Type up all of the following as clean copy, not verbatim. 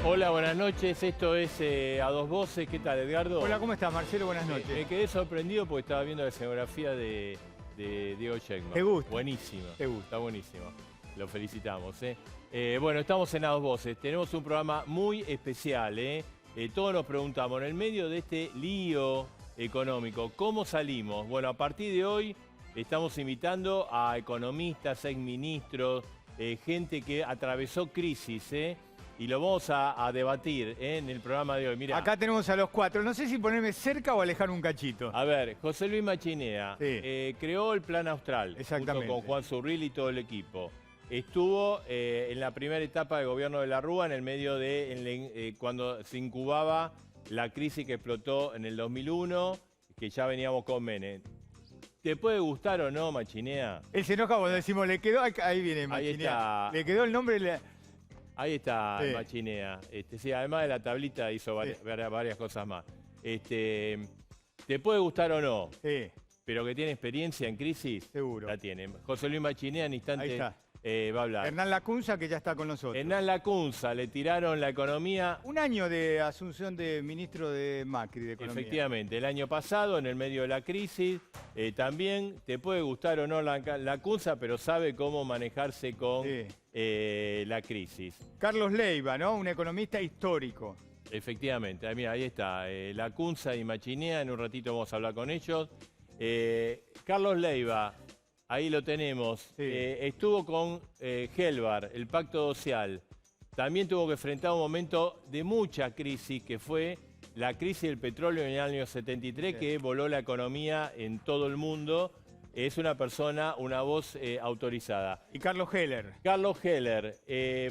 Hola, buenas noches. Esto es A Dos Voces. ¿Qué tal, Edgardo? Hola, ¿cómo estás, Marcelo? Buenas noches. Me quedé sorprendido porque estaba viendo la escenografía de Diego Schegman. ¿Te gusta? Buenísimo. ¿Te gusta? Está buenísimo. Lo felicitamos. Bueno, estamos en A Dos Voces. Tenemos un programa muy especial. Todos nos preguntamos, en el medio de este lío económico, ¿cómo salimos? Bueno, a partir de hoy estamos invitando a economistas, exministros, gente que atravesó crisis, y lo vamos a debatir en el programa de hoy. Mirá, Acá tenemos a los cuatro. No sé si ponerme cerca o alejar un cachito. a ver, José Luis Machinea creó el Plan Austral Exactamente. junto con Juan Zurril y todo el equipo. Estuvo en la primera etapa del gobierno de la Rúa, en el medio de cuando se incubaba la crisis que explotó en el 2001, que ya veníamos con Menem. ¿Te puede gustar o no, Machinea? Él se enoja cuando decimos, le quedó... Ahí viene, Ahí Machinea. está. Le quedó el nombre... Ahí está, Sí. Machinea. Sí, además de la tablita hizo varias cosas más. ¿Te puede gustar o no? Sí, Pero que tiene experiencia en crisis, seguro. la tiene. José Luis Machinea en Ahí instante está. va a hablar. Hernán Lacunza, que ya está con nosotros. Hernán Lacunza, le tiraron la economía. Un año de asunción de ministro de Macri, de Economía. Efectivamente, el año pasado, en el medio de la crisis, también te puede gustar o no Lacunza, pero sabe cómo manejarse con la crisis. Carlos Leiva, ¿no? Un economista histórico. Efectivamente, mira, ahí está, Lacunza y Machinea, en un ratito vamos a hablar con ellos. Carlos Leiva, ahí lo tenemos, Sí. estuvo con Helvar, el Pacto Social. También tuvo que enfrentar un momento de mucha crisis, que fue la crisis del petróleo en el año 73, que voló la economía en todo el mundo. Es una persona, una voz autorizada. Y Carlos Heller. Carlos Heller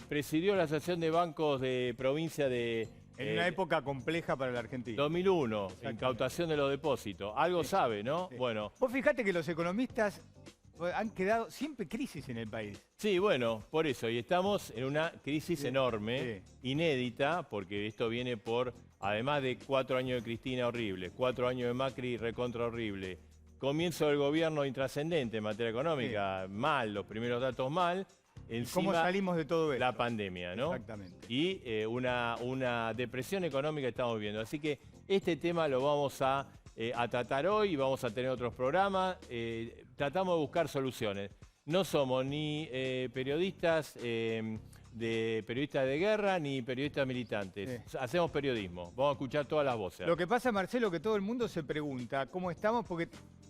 presidió la Asociación de Bancos de Provincia de... En una época compleja para la Argentina. 2001, incautación de los depósitos. Algo sabe, ¿no? Sí. Bueno. Vos fijate que los economistas han quedado siempre crisis en el país. Sí, bueno, por eso. Y estamos en una crisis enorme, inédita, porque esto viene por, además de 4 años de Cristina horrible, 4 años de Macri recontra horrible, comienzo del gobierno intrascendente en materia económica, mal, los primeros datos mal. ¿Cómo Encima, salimos de todo esto? la pandemia, ¿no? Exactamente. Y una depresión económica que estamos viendo. Así que este tema lo vamos a tratar hoy y vamos a tener otros programas. Tratamos de buscar soluciones. No somos ni periodistas de guerra ni periodistas militantes. Hacemos periodismo. Vamos a escuchar todas las voces. Lo que pasa, Marcelo, que todo el mundo se pregunta cómo estamos, porque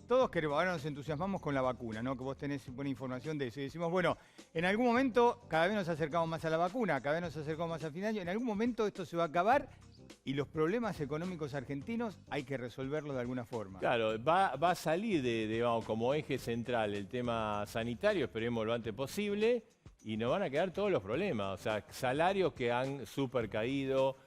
todos queremos, ahora nos entusiasmamos con la vacuna, ¿no? Que vos tenés buena información de eso. Y decimos, bueno, en algún momento cada vez nos acercamos más a la vacuna, cada vez nos acercamos más al fin de año, en algún momento esto se va a acabar y los problemas económicos argentinos hay que resolverlos de alguna forma. Claro, va a salir digamos, como eje central el tema sanitario, esperemos lo antes posible, y nos van a quedar todos los problemas. O sea, salarios que han super caído,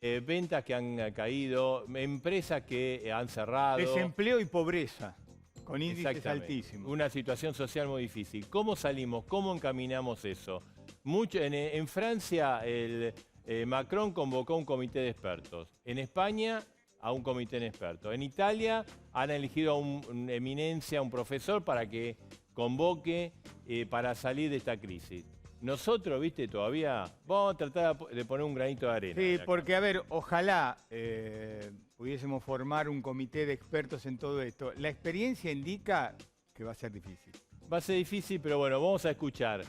ventas que han caído, empresas que han cerrado. Desempleo y pobreza, con índices altísimos. Una situación social muy difícil. ¿Cómo salimos? ¿Cómo encaminamos eso? En Francia, Macron convocó un comité de expertos. En España, a un comité de expertos. En Italia, han elegido a una eminencia, un profesor, para que convoque para salir de esta crisis. Nosotros, viste, todavía vamos a tratar de poner un granito de arena. Sí, porque, a ver, ojalá pudiésemos formar un comité de expertos en todo esto. La experiencia indica que va a ser difícil. Va a ser difícil, pero bueno, vamos a escuchar.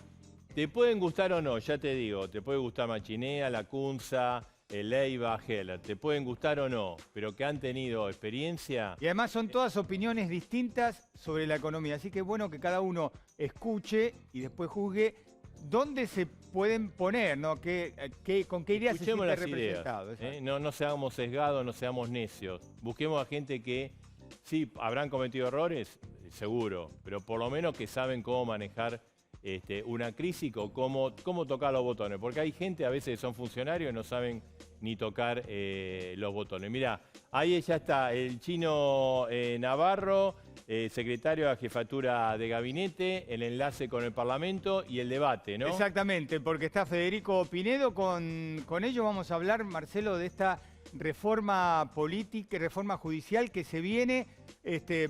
Te pueden gustar o no, ya te digo. Te puede gustar Machinea, Lacunza, Leiva, Heller. Te pueden gustar o no, pero que han tenido experiencia. Y además son todas opiniones distintas sobre la economía. Así que es bueno que cada uno escuche y después juzgue dónde se pueden poner, ¿no? ¿Con qué ideas se siente representado? No seamos sesgados, no seamos necios. Busquemos a gente que, sí, habrán cometido errores, seguro, pero por lo menos que saben cómo manejar una crisis o cómo tocar los botones. Porque hay gente, a veces son funcionarios y no saben ni tocar los botones. Mirá, ahí ya está el Chino Navarro, secretario de la Jefatura de Gabinete, el enlace con el Parlamento y el debate, ¿no? Exactamente, porque está Federico Pinedo. Con ellos vamos a hablar, Marcelo, de esta reforma política, reforma judicial que se viene.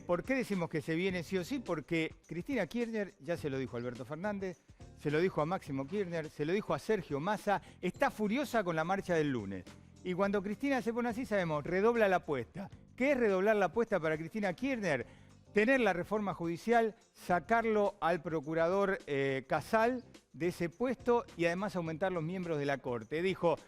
¿Por qué decimos que se viene sí o sí? Porque Cristina Kirchner, ya se lo dijo Alberto Fernández, se lo dijo a Máximo Kirchner, se lo dijo a Sergio Massa, está furiosa con la marcha del lunes. Y cuando Cristina se pone así, sabemos, redobla la apuesta. ¿Qué es redoblar la apuesta para Cristina Kirchner? Tener la reforma judicial, sacarlo al procurador Casal de ese puesto y además aumentar los miembros de la Corte. Dijo,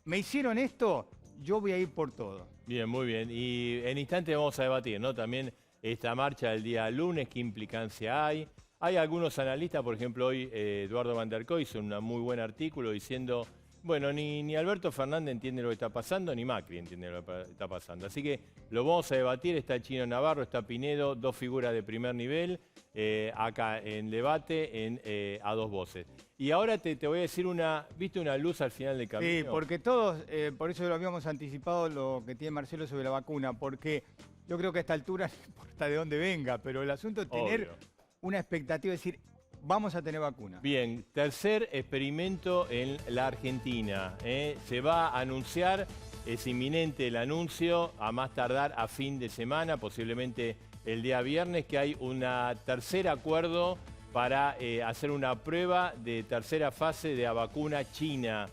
me hicieron esto, yo voy a ir por todo. Bien, muy bien. Y en instantes vamos a debatir, ¿no? También esta marcha del día lunes, qué implicancia hay. Hay algunos analistas, por ejemplo, hoy Eduardo Van der Kooi hizo un muy buen artículo diciendo, bueno, ni Alberto Fernández entiende lo que está pasando, ni Macri entiende lo que está pasando. Así que lo vamos a debatir, está el Chino Navarro, está Pinedo, dos figuras de primer nivel, acá en debate, a dos voces. Y ahora te voy a decir ¿viste una luz al final del camino? Sí, porque todos, por eso lo habíamos anticipado lo que tiene Marcelo sobre la vacuna, porque yo creo que a esta altura, no importa de dónde venga, pero el asunto es tener una expectativa, es decir, vamos a tener vacuna. Bien, tercer experimento en la Argentina. Se va a anunciar, es inminente el anuncio, a más tardar a fin de semana, posiblemente el día viernes, que hay un tercer acuerdo para hacer una prueba de tercera fase de la vacuna china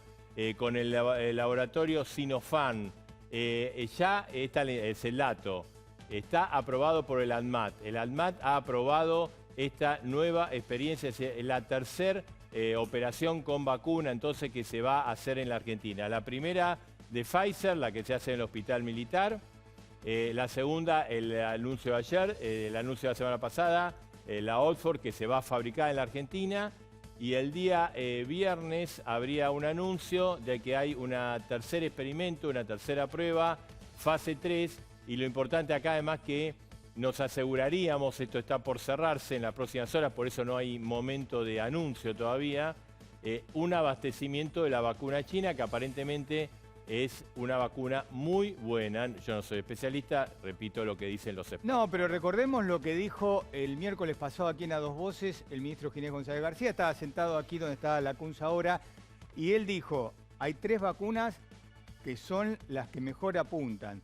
con el laboratorio Sinopharm. Ya está, es el dato, está aprobado por el ANMAT. El ANMAT ha aprobado esta nueva experiencia, es la tercera operación con vacuna entonces que se va a hacer en la Argentina. La primera de Pfizer, la que se hace en el Hospital Militar. La segunda, el anuncio de ayer, el anuncio de la semana pasada, la Oxford, que se va a fabricar en la Argentina. Y el día viernes habría un anuncio de que hay un tercer experimento, una tercera prueba, fase 3. Y lo importante acá además que nos aseguraríamos, esto está por cerrarse en las próximas horas, por eso no hay momento de anuncio todavía, un abastecimiento de la vacuna china que aparentemente es una vacuna muy buena. Yo no soy especialista, repito lo que dicen los expertos. No, pero recordemos lo que dijo el miércoles pasado aquí en A Dos Voces el ministro Ginés González García. Estaba sentado aquí donde está la CUNS ahora y él dijo, hay 3 vacunas que son las que mejor apuntan.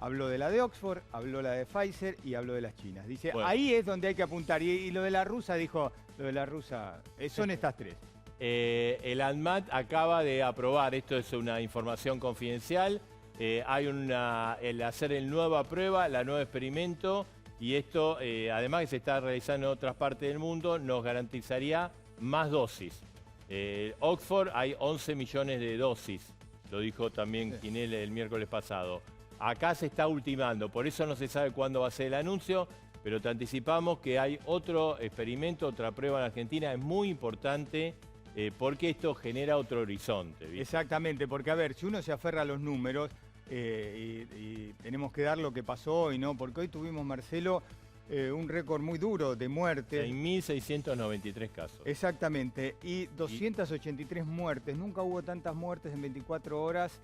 Habló de la de Oxford, habló la de Pfizer y habló de las chinas. Dice, bueno, ahí es donde hay que apuntar. Y lo de la rusa, dijo, lo de la rusa, son estas 3. El ANMAT acaba de aprobar, esto es una información confidencial, hay el hacer el nueva prueba, la nuevo experimento, y esto, además que se está realizando en otras partes del mundo, nos garantizaría más dosis. Oxford hay 11 millones de dosis, lo dijo también Ginés el miércoles pasado. Acá se está ultimando, por eso no se sabe cuándo va a ser el anuncio, pero te anticipamos que hay otro experimento, otra prueba en Argentina, es muy importante porque esto genera otro horizonte, ¿viste? Exactamente, porque a ver, si uno se aferra a los números y tenemos que dar lo que pasó hoy, ¿no? Porque hoy tuvimos, Marcelo, un récord muy duro de muertes. 6.693 casos. Exactamente, y 283 muertes. Nunca hubo tantas muertes en 24 horas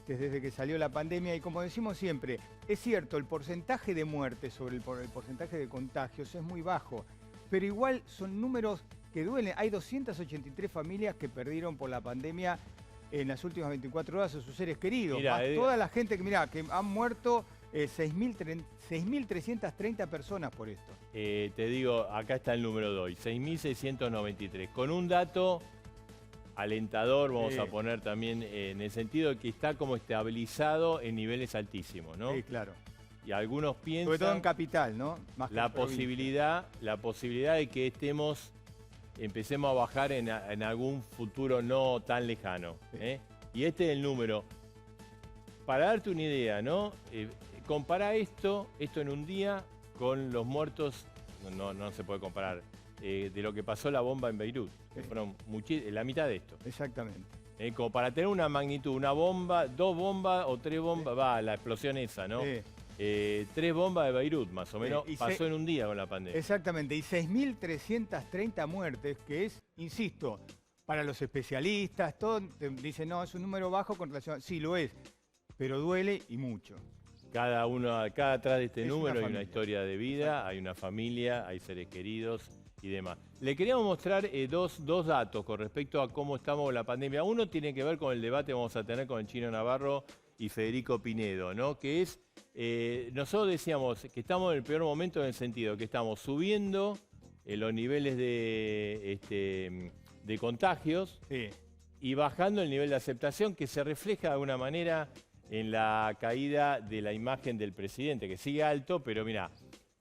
desde que salió la pandemia. Y como decimos siempre, es cierto, el porcentaje de muertes sobre el porcentaje de contagios es muy bajo, pero igual son números que duelen. Hay 283 familias que perdieron por la pandemia en las últimas 24 horas a sus seres queridos. Mirá, toda la gente que han muerto 6.330 personas por esto. Te digo, acá está el número de hoy, 6.693. Con un dato alentador, vamos a poner también en el sentido de que está como estabilizado en niveles altísimos, ¿no? Sí, claro. Y algunos piensan... Sobre todo en capital, ¿no? Más que la posibilidad de que empecemos a bajar en algún futuro no tan lejano. Y este es el número. Para darte una idea, ¿no? Compara esto en un día con los muertos, no se puede comparar, de lo que pasó la bomba en Beirut, que fueron la mitad de esto. Exactamente. Como para tener una magnitud, una bomba, 2 bombas o 3 bombas, la explosión esa, ¿no? 3 bombas de Beirut, más o menos, pasó en un día con la pandemia. Exactamente, y 6.330 muertes, que es, insisto, para los especialistas, todos dicen, no, es un número bajo con relación... Sí, lo es, pero duele y mucho. Cada atrás de este número hay una historia de vida, hay una familia, hay seres queridos y demás. Le queríamos mostrar dos datos con respecto a cómo estamos con la pandemia. Uno tiene que ver con el debate que vamos a tener con el Chino Navarro y Federico Pinedo, ¿no? Que es, nosotros decíamos que estamos en el peor momento en el sentido que estamos subiendo los niveles de de contagios Sí. y bajando el nivel de aceptación que se refleja de alguna manera en la caída de la imagen del presidente, que sigue alto, pero mira,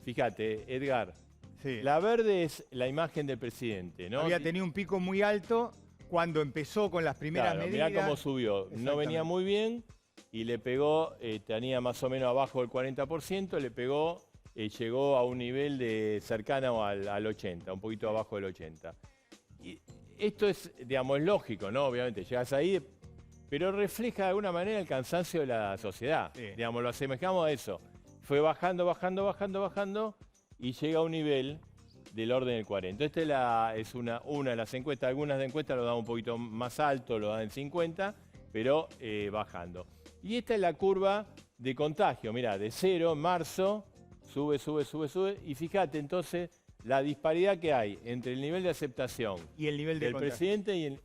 fíjate, Edgar, Sí. la verde es la imagen del presidente, ¿no? Había tenido un pico muy alto cuando empezó con las primeras Claro, medidas. mirá cómo subió. No venía muy bien y le pegó, tenía más o menos abajo del 40%, le pegó, llegó a un nivel de cercano al 80, un poquito abajo del 80. Y esto es, digamos, es lógico, ¿no? Obviamente, llegas ahí, pero refleja de alguna manera el cansancio de la sociedad. Sí. Digamos, lo asemejamos a eso. Fue bajando, bajando, bajando, bajando y llega a un nivel del orden del 40. Esta es una de las encuestas. Algunas de encuestas lo dan un poquito más alto, lo dan en 50, pero bajando. Y esta es la curva de contagio. Mirá, de 0 en marzo, sube, sube, sube, sube. Y fíjate entonces la disparidad que hay entre el nivel de aceptación Y el nivel de del contagio. presidente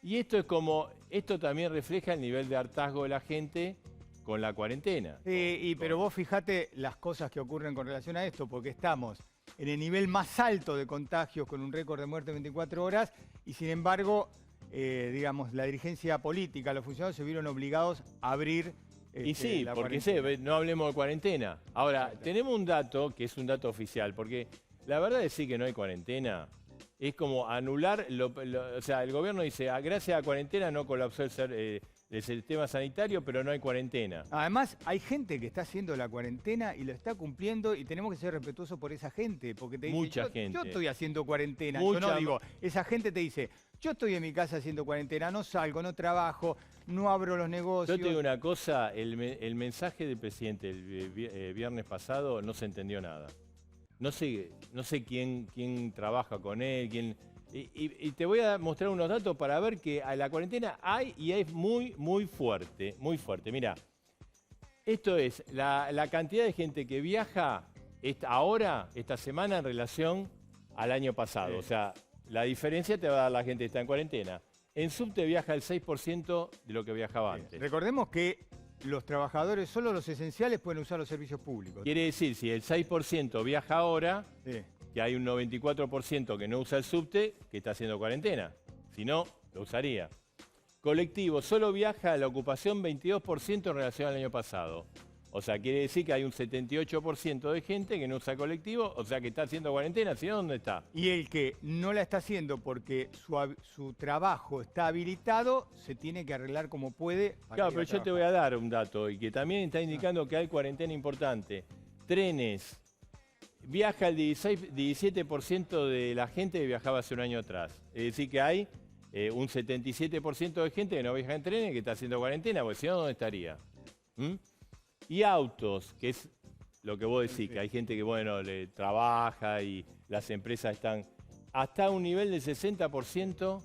y esto es como, esto también refleja el nivel de hartazgo de la gente con la cuarentena. Pero vos fijate las cosas que ocurren con relación a esto, porque estamos en el nivel más alto de contagios con un récord de muerte en 24 horas y sin embargo, digamos, la dirigencia política, los funcionarios se vieron obligados a abrir Y sí, la porque cuarentena. no hablemos de cuarentena. Ahora, tenemos un dato que es un dato oficial, porque la verdad decir que no hay cuarentena es como anular, o sea, el gobierno dice, gracias a la cuarentena no colapsó el sistema sanitario, pero no hay cuarentena. Además, hay gente que está haciendo la cuarentena y lo está cumpliendo y tenemos que ser respetuosos por esa gente, porque te dice, Mucha gente. yo estoy haciendo cuarentena, yo Mucha- no digo, esa gente te dice, yo estoy en mi casa haciendo cuarentena, no salgo, no trabajo, no abro los negocios. Yo te digo una cosa, el mensaje del presidente el viernes pasado no se entendió nada. No sé quién trabaja con él, y te voy a mostrar unos datos para ver que a la cuarentena hay y es muy, muy fuerte, muy fuerte. Mira, esto es la cantidad de gente que viaja ahora, esta semana, en relación al año pasado. Sí. O sea, la diferencia te va a dar la gente que está en cuarentena. En subte viaja el 6% de lo que viajaba antes. Recordemos que los trabajadores, solo los esenciales, pueden usar los servicios públicos. Quiere decir, si el 6% viaja ahora, Sí. que hay un 94% que no usa el subte, que está haciendo cuarentena. Si no, lo usaría. Colectivo, solo viaja a la ocupación 22% en relación al año pasado. O sea, quiere decir que hay un 78% de gente que no usa colectivo, o sea que está haciendo cuarentena, si no, ¿dónde está? Y el que no la está haciendo porque su trabajo está habilitado, se tiene que arreglar como puede. Para Claro, ir pero yo te voy a dar un dato y que también está indicando que hay cuarentena importante. Trenes. Viaja el 17% de la gente que viajaba hace un año atrás. Es decir, que hay un 77% de gente que no viaja en trenes que está haciendo cuarentena, porque si no, ¿dónde estaría? ¿Mm? Y autos, que es lo que vos decís, que hay gente que, bueno, le trabaja y las empresas están hasta un nivel del 60%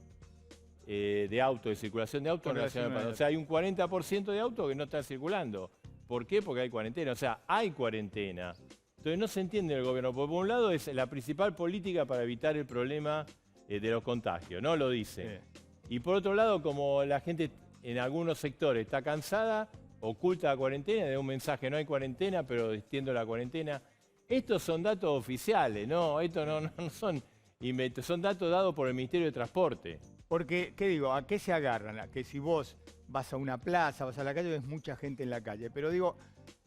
de autos, de circulación de autos en relación al pasado. O sea, hay un 40% de autos que no están circulando. ¿Por qué? Porque hay cuarentena. O sea, hay cuarentena. Entonces no se entiende el gobierno. Porque por un lado es la principal política para evitar el problema de los contagios, ¿no? Lo dice. Sí. Y por otro lado, como la gente en algunos sectores está cansada, oculta la cuarentena, da un mensaje, no hay cuarentena, pero extiendo la cuarentena. Estos son datos oficiales, ¿no? Estos no son inventos, son datos dados por el Ministerio de Transporte. Porque, ¿qué digo? ¿A qué se agarran? A que si vos vas a una plaza, vas a la calle, ves mucha gente en la calle. Pero digo,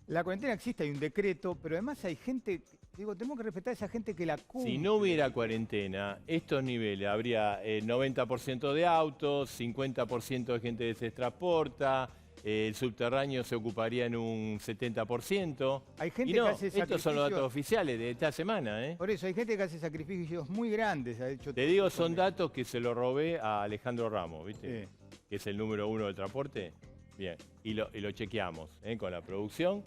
la cuarentena existe, hay un decreto, pero además hay gente, digo, tenemos que respetar a esa gente que la cumple. Si no hubiera cuarentena, estos niveles, habría 90% de autos, 50% de gente que se transporta, el subterráneo se ocuparía en un 70%. Hay gente Y no, que hace estos son los datos sacrificios. oficiales de esta semana, ¿eh? Por eso, hay gente que hace sacrificios muy grandes. Ha hecho Te digo, son datos que se lo robé a Alejandro Ramos, ¿viste? Sí. Que es el número 1 del transporte. Bien, y lo chequeamos con la producción.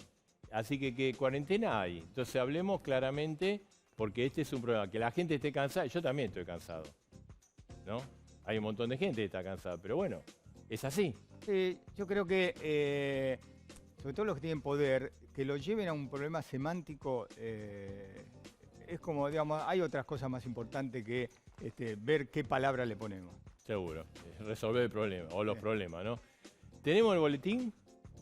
Así que cuarentena hay. Entonces hablemos claramente, porque este es un problema. Que la gente esté cansada, yo también estoy cansado, ¿no? Hay un montón de gente que está cansada, pero bueno, es así. Yo creo que, sobre todo los que tienen poder, que lo lleven a un problema semántico, es como, digamos, hay otras cosas más importantes que ver qué palabra le ponemos. Seguro, resolver el problema, o los problemas, ¿no? ¿Tenemos el boletín?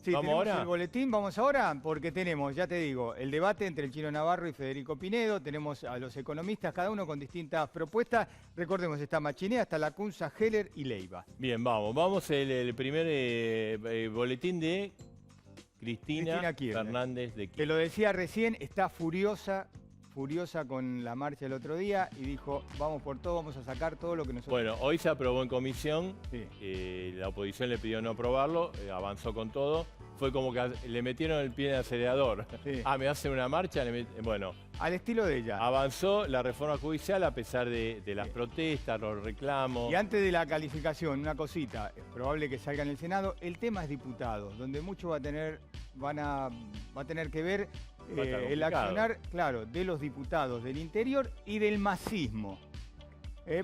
Sí, ¿Vamos tenemos ahora? el boletín, vamos ahora, porque tenemos, ya te digo, el debate entre el Chino Navarro y Federico Pinedo, tenemos a los economistas, cada uno con distintas propuestas. Recordemos, está Machinea, está Lacunza, Heller y Leiva. Bien, vamos. Vamos el primer boletín de Cristina Kirchner. Fernández de Te Kirchner. lo decía recién, está furiosa con la marcha el otro día y dijo, vamos por todo, vamos a sacar todo lo que nosotros... Bueno, hoy se aprobó en comisión, Sí. la oposición le pidió no aprobarlo, avanzó con todo. Fue como que le metieron el pie en el acelerador. Sí. ¿Me hacen una marcha? Bueno, Al estilo de ella. avanzó la reforma judicial a pesar de las protestas, los reclamos. Y antes de la calificación, una cosita, es probable que salga en el Senado, el tema es diputados, donde mucho va a tener que ver Va a estar el complicado. accionar, claro, de los diputados del interior y del masismo.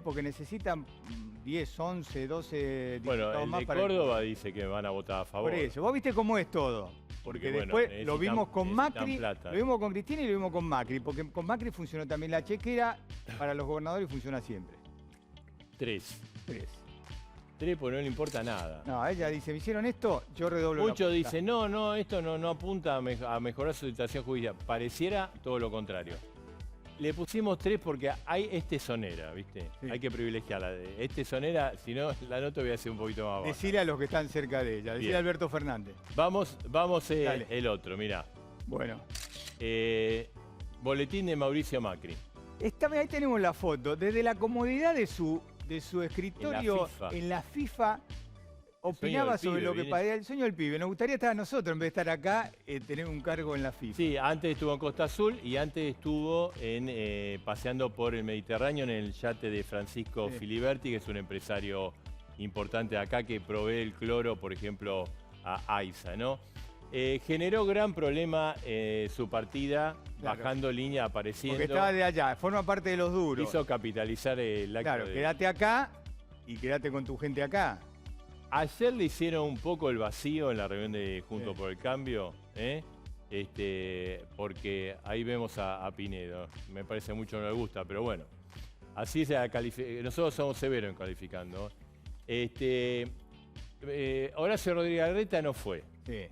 Porque necesitan 10, 11, 12 Bueno, diputados el más de para Córdoba dice que van a votar a favor. Por eso, vos viste cómo es todo. Porque bueno, después lo necesitan- vimos con necesitan Macri, plata. lo vimos con Cristina y lo vimos con Macri, porque con Macri funcionó también la chequera para los gobernadores y funciona siempre. 3. Tres. 3 porque no le importa nada. No, ella dice, ¿me hicieron esto? Yo redoblo la Muchos apuesta. dicen, no, esto no apunta a mejorar su situación judicial. Pareciera todo lo contrario. Le pusimos 3 porque es tesonera, ¿viste? Sí. Hay que privilegiarla. Es tesonera, si no, la nota voy a hacer un poquito más baja. Decirle a los que están cerca de ella, decirle Bien. a Alberto Fernández. Vamos Dale. el otro, mirá. Bueno, Boletín de Mauricio Macri. ahí tenemos la foto. Desde la comodidad de su escritorio FIFA. en la FIFA, opinaba del sobre pibe, lo que viene- padecía el sueño del pibe. Nos gustaría estar nosotros, en vez de estar acá, tener un cargo en la FIFA. Sí, antes estuvo en Costa Azul y antes estuvo paseando por el Mediterráneo en el yate de Francisco Sí. Filiberti, que es un empresario importante de acá que provee el cloro, por ejemplo, a AISA, ¿no? Generó gran problema su partida, Claro. bajando línea, apareciendo. Porque estaba de allá, forma parte de los duros. Hizo capitalizar el acto Claro, de- quédate acá y quédate con tu gente acá. Ayer le hicieron un poco el vacío en la reunión de Juntos Sí. por el Cambio, porque ahí vemos a Pinedo. Me parece mucho no le gusta, pero bueno. Así se nosotros somos severos en calificando. Horacio Rodríguez Larreta no fue. Sí.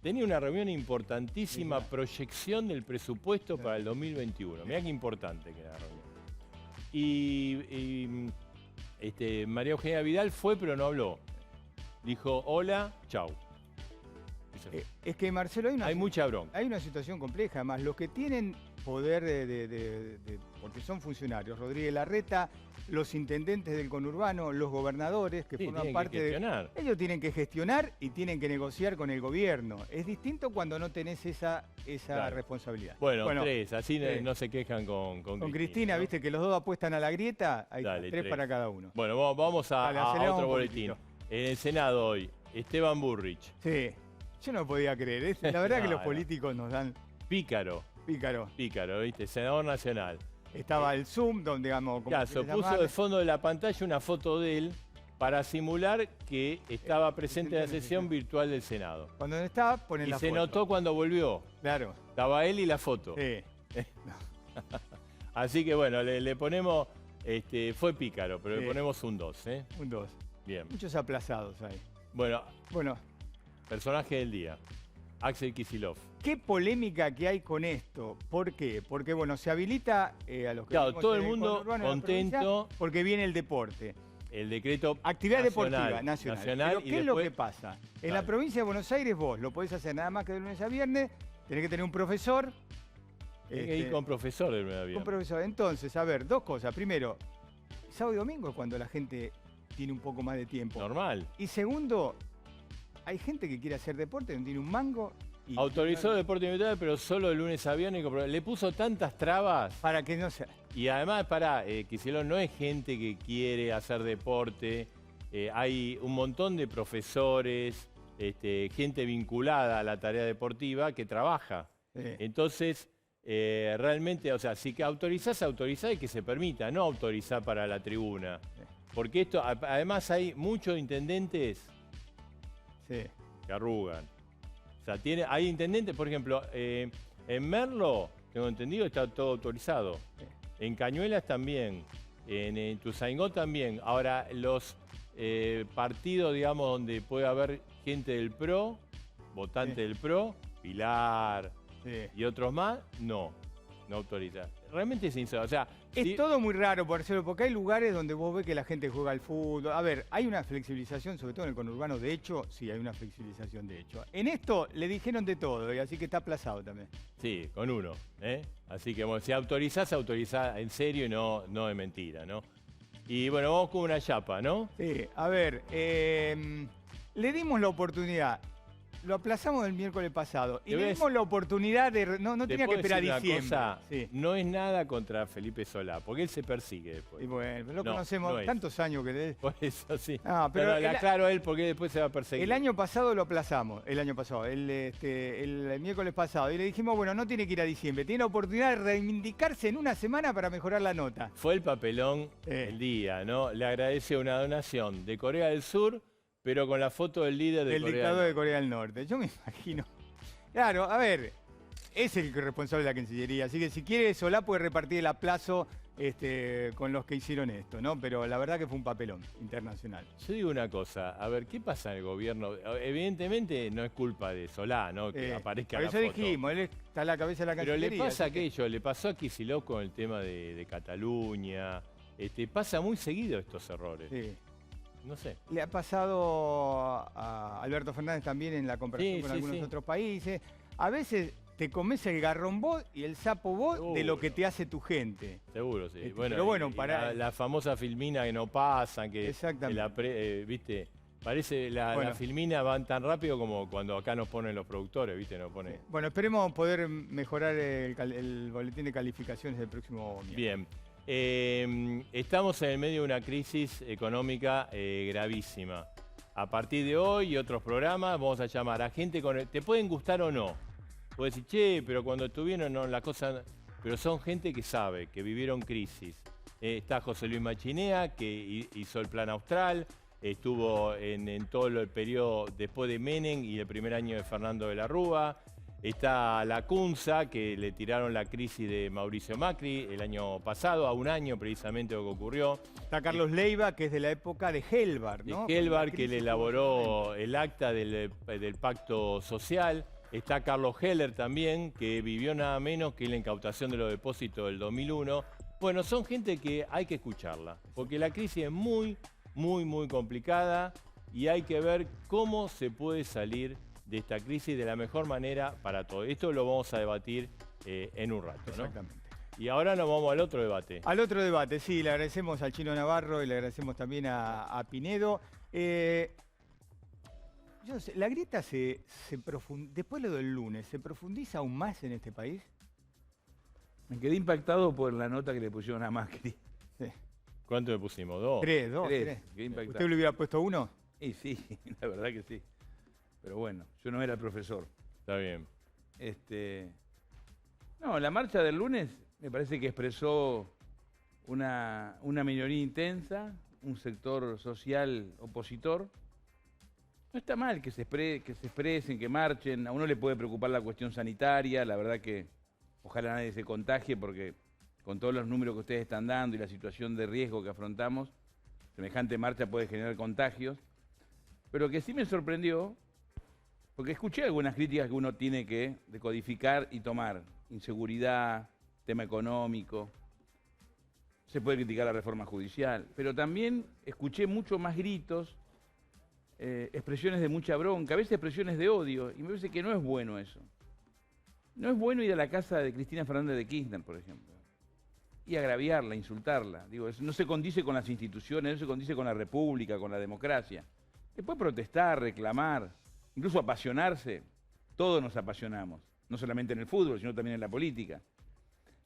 Tenía una reunión importantísima, Sí. proyección del presupuesto Sí. para el 2021. Mirá qué importante que era la reunión. Y María Eugenia Vidal fue, pero no habló. Dijo, hola, chau. Y se fue. Es que, Marcelo, Hay mucha bronca. hay una situación compleja. Además, los que tienen poder porque son funcionarios, Rodríguez Larreta, los intendentes del conurbano, los gobernadores que Sí, forman tienen que parte de... gestionar. Ellos tienen que gestionar y tienen que negociar con el gobierno. Es distinto cuando no tenés esa Claro. responsabilidad. Bueno, 3, así tres. no se quejan con Con Cristina, ¿no? viste que los dos apuestan a la grieta, hay Dale, 3 tres. para cada uno. Bueno, vamos Dale, a aceleramos otro un boletín. poquitito. En el Senado hoy, Esteban Burrich, Sí, yo no podía creer. La verdad que No, los no. políticos nos dan pícaro, pícaro. ¿viste? Senador nacional. Estaba el Zoom, donde, digamos, como Ya, quieras se puso llamarle. de fondo de la pantalla una foto de él para simular que estaba presente en la presente en sesión la virtual del Senado. Cuando no estaba, ponen Y la se foto. notó cuando volvió. Claro, Estaba él y la foto. sí. Así que bueno, le ponemos, fue pícaro, pero Sí. le ponemos un 2, ¿eh? Un 2. Bien. Muchos aplazados ahí. Bueno, Bueno, personaje del día, Axel Kicillof. qué polémica que hay con esto. ¿Por qué? Porque, bueno, se habilita a los que Claro, vivimos todo en el mundo conurbano, en la provincia, contento. porque viene el deporte. El decreto Actividad nacional, deportiva nacional. Pero y ¿qué es lo después- que pasa? En Dale. la provincia de Buenos Aires vos lo podés hacer nada más que de lunes a viernes, tenés que tener un profesor. Tiene que ir con profesor de nueva un profesor. Entonces, a ver, dos cosas. Primero, sábado y domingo es cuando la gente tiene un poco más de tiempo. Normal. Y segundo, hay gente que quiere hacer deporte, no tiene un mango. Y Autorizó deporte individual, pero solo de lunes a viernes. Le puso tantas trabas. para que no sea. Y además, Kicillof no es gente que quiere hacer deporte. Hay un montón de profesores, gente vinculada a la tarea deportiva que trabaja. Entonces, realmente, o sea, si que autorizás y que se permita, no autorizar para la tribuna. Porque esto, además hay muchos intendentes Sí. que arrugan. O sea, hay intendentes, por ejemplo, en Merlo, tengo entendido, está todo autorizado. En Cañuelas también, en Ituzaingó también. Ahora, los partidos, digamos, donde puede haber gente del PRO, votantes Sí. del PRO, Pilar Sí. y otros más, no autoriza. Realmente es insólito. O sea, Es sí, todo muy raro, Marcelo, porque hay lugares donde vos ves que la gente juega al fútbol. A ver, hay una flexibilización, sobre todo en el conurbano, de hecho, sí, hay una flexibilización de hecho. En esto le dijeron de todo, y así que está aplazado también. sí, con uno. Así que bueno, si autorizás en serio y no de mentira, ¿no? Y bueno, vamos con una chapa, ¿no? Sí, a ver, le dimos la oportunidad. Lo aplazamos el miércoles pasado y Te voy le a dimos la oportunidad de... No Te tenía que puedo esperar decir una diciembre. cosa, Sí. no es nada contra Felipe Solá, porque él se persigue después. Y bueno, lo No, conocemos no es. tantos años que... Por eso sí. Ah, pero le el- aclaro a él porque después se va a perseguir. El año pasado lo aplazamos, el año pasado, el miércoles pasado, y le dijimos, bueno, no tiene que ir a diciembre, tiene la oportunidad de reivindicarse en una semana para mejorar la nota. Fue el papelón el día, ¿no? Le agradece una donación de Corea del Sur, pero con la foto del líder de El Corea dictador de del Norte. Corea del Norte. Yo me imagino. Claro, a ver, es el responsable de la Cancillería, así que si quiere Solá puede repartir el aplazo con los que hicieron esto, ¿no? Pero la verdad que fue un papelón internacional. Yo digo una cosa, a ver, ¿qué pasa en el gobierno? Evidentemente no es culpa de Solá, ¿no? Que aparezca Por la eso foto. dijimos, él está a la cabeza de la Pero Cancillería. le pasa así que- aquello, le pasó a Kicillof con el tema de Cataluña. Pasa muy seguido estos errores. Sí. No sé. Le ha pasado a Alberto Fernández también en la comparación Sí, con sí, algunos sí. otros países. A veces te comes el garrón vos y el sapo vos de lo que Seguro. te hace tu gente. Seguro, sí. Pero bueno, y para- la famosa filmina que no pasan, que Exactamente. ¿viste? Parece Bueno. la filmina van tan rápido como cuando acá nos ponen los productores, ¿viste? Nos pone. Bueno, esperemos poder mejorar el boletín de calificaciones del próximo miércoles. Bien. Estamos en el medio de una crisis económica gravísima. A partir de hoy y otros programas vamos a llamar a gente con... ¿Te pueden gustar o no? Puedes decir, che, pero cuando estuvieron no, la cosa... Pero son gente que sabe, que vivieron crisis. Está José Luis Machinea, que hizo el Plan Austral, estuvo en todo el periodo después de Menem y el primer año de Fernando de la Rúa. Está la Cunza, que le tiraron la crisis de Mauricio Macri el año pasado, a un año precisamente lo que ocurrió. Está Carlos Leiva, que es de la época de Helbar, ¿no? De Helbar, Con la que le crisis elaboró el acta del pacto social. Está Carlos Heller también, que vivió nada menos que la incautación de los depósitos del 2001. Bueno, son gente que hay que escucharla, porque la crisis es muy, muy, muy complicada y hay que ver cómo se puede salir de esta crisis de la mejor manera para todos. Esto lo vamos a debatir en un rato, ¿no? Exactamente. Y ahora nos vamos al otro debate. Al otro debate, sí, le agradecemos al Chino Navarro y le agradecemos también a Pinedo. Yo no sé, la grieta después de lo del lunes, ¿se profundiza aún más en este país? Me quedé impactado por la nota que le pusieron a Macri. Sí. ¿Cuánto le pusimos? ¿Dos? Tres. Quedé impactado. ¿Usted le hubiera puesto uno? Y sí, la verdad que sí. Pero bueno, yo no era el profesor. Está bien. No, la marcha del lunes me parece que expresó una minoría intensa, un sector social opositor. No está mal que se expresen, que marchen. A uno le puede preocupar la cuestión sanitaria. La verdad que ojalá nadie se contagie porque con todos los números que ustedes están dando y la situación de riesgo que afrontamos, semejante marcha puede generar contagios. Pero que sí me sorprendió, porque escuché algunas críticas que uno tiene que decodificar y tomar. Inseguridad, tema económico. Se puede criticar la reforma judicial. Pero también escuché mucho más gritos, expresiones de mucha bronca, a veces expresiones de odio. Y me parece que no es bueno eso. No es bueno ir a la casa de Cristina Fernández de Kirchner, por ejemplo, y agraviarla, insultarla. Digo, eso no se condice con las instituciones, no se condice con la república, con la democracia. Después protestar, reclamar, incluso apasionarse. Todos nos apasionamos, no solamente en el fútbol, sino también en la política.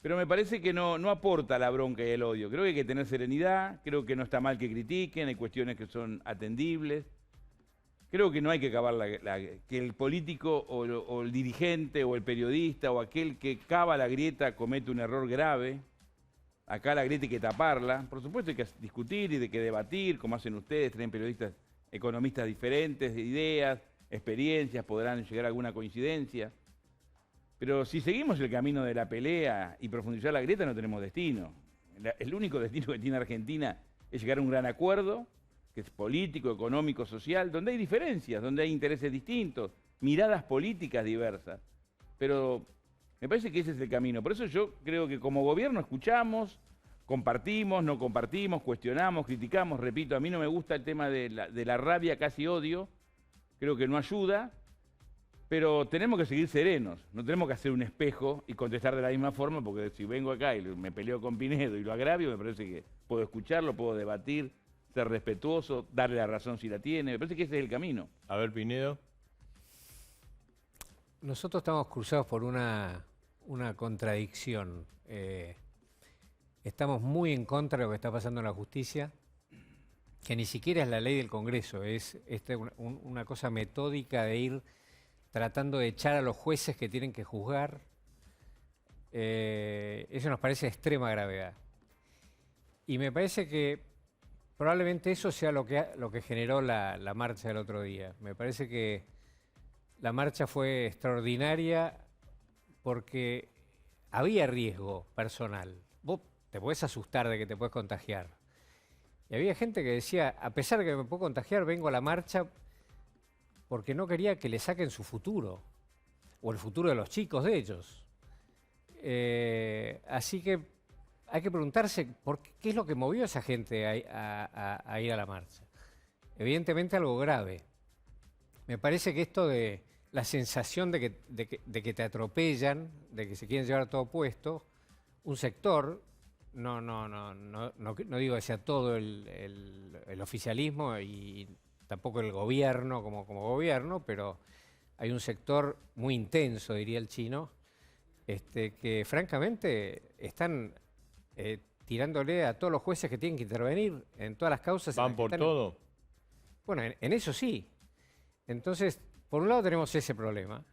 Pero me parece que no aporta la bronca y el odio. Creo que hay que tener serenidad, creo que no está mal que critiquen, hay cuestiones que son atendibles. Creo que no hay que acabar que el político o el dirigente o el periodista o aquel que cava la grieta comete un error grave. Acá la grieta hay que taparla. Por supuesto hay que discutir y hay que debatir, como hacen ustedes, traen periodistas, economistas diferentes, de ideas, experiencias, podrán llegar a alguna coincidencia. Pero si seguimos el camino de la pelea y profundizar la grieta no tenemos destino. El único destino que tiene Argentina es llegar a un gran acuerdo, que es político, económico, social, donde hay diferencias, donde hay intereses distintos. miradas políticas diversas. Pero me parece que ese es el camino. Por eso yo creo que como gobierno escuchamos, compartimos, no compartimos, cuestionamos, criticamos. Repito, a mí no me gusta el tema de la rabia, casi odio. Creo que no ayuda. Pero tenemos que seguir serenos, no tenemos que hacer un espejo y contestar de la misma forma, porque si vengo acá y me peleo con Pinedo y lo agravio, me parece que puedo escucharlo, puedo debatir, ser respetuoso, darle la razón si la tiene. Me parece que ese es el camino. A ver, Pinedo. Nosotros estamos cruzados por una contradicción. Estamos muy en contra de lo que está pasando en la justicia, que ni siquiera es la ley del Congreso, es una cosa metódica de ir tratando de echar a los jueces que tienen que juzgar. Eso nos parece de extrema gravedad. Y me parece que probablemente eso sea lo que generó la marcha del otro día. Me parece que la marcha fue extraordinaria porque había riesgo personal. Vos te podés asustar de que te puedes contagiar. Y había gente que decía, a pesar de que me puedo contagiar, vengo a la marcha porque no quería que le saquen su futuro, o el futuro de los chicos de ellos. Así que hay que preguntarse qué es lo que movió a esa gente a ir a la marcha. Evidentemente algo grave. Me parece que esto de la sensación de que te atropellan, de que se quieren llevar todo puesto, un sector, no digo que sea todo el oficialismo y tampoco el gobierno como gobierno, pero hay un sector muy intenso, diría el chino, que francamente están tirándole a todos los jueces que tienen que intervenir en todas las causas. ¿Van por todo? Bueno, en eso sí. Entonces, por un lado tenemos ese problema,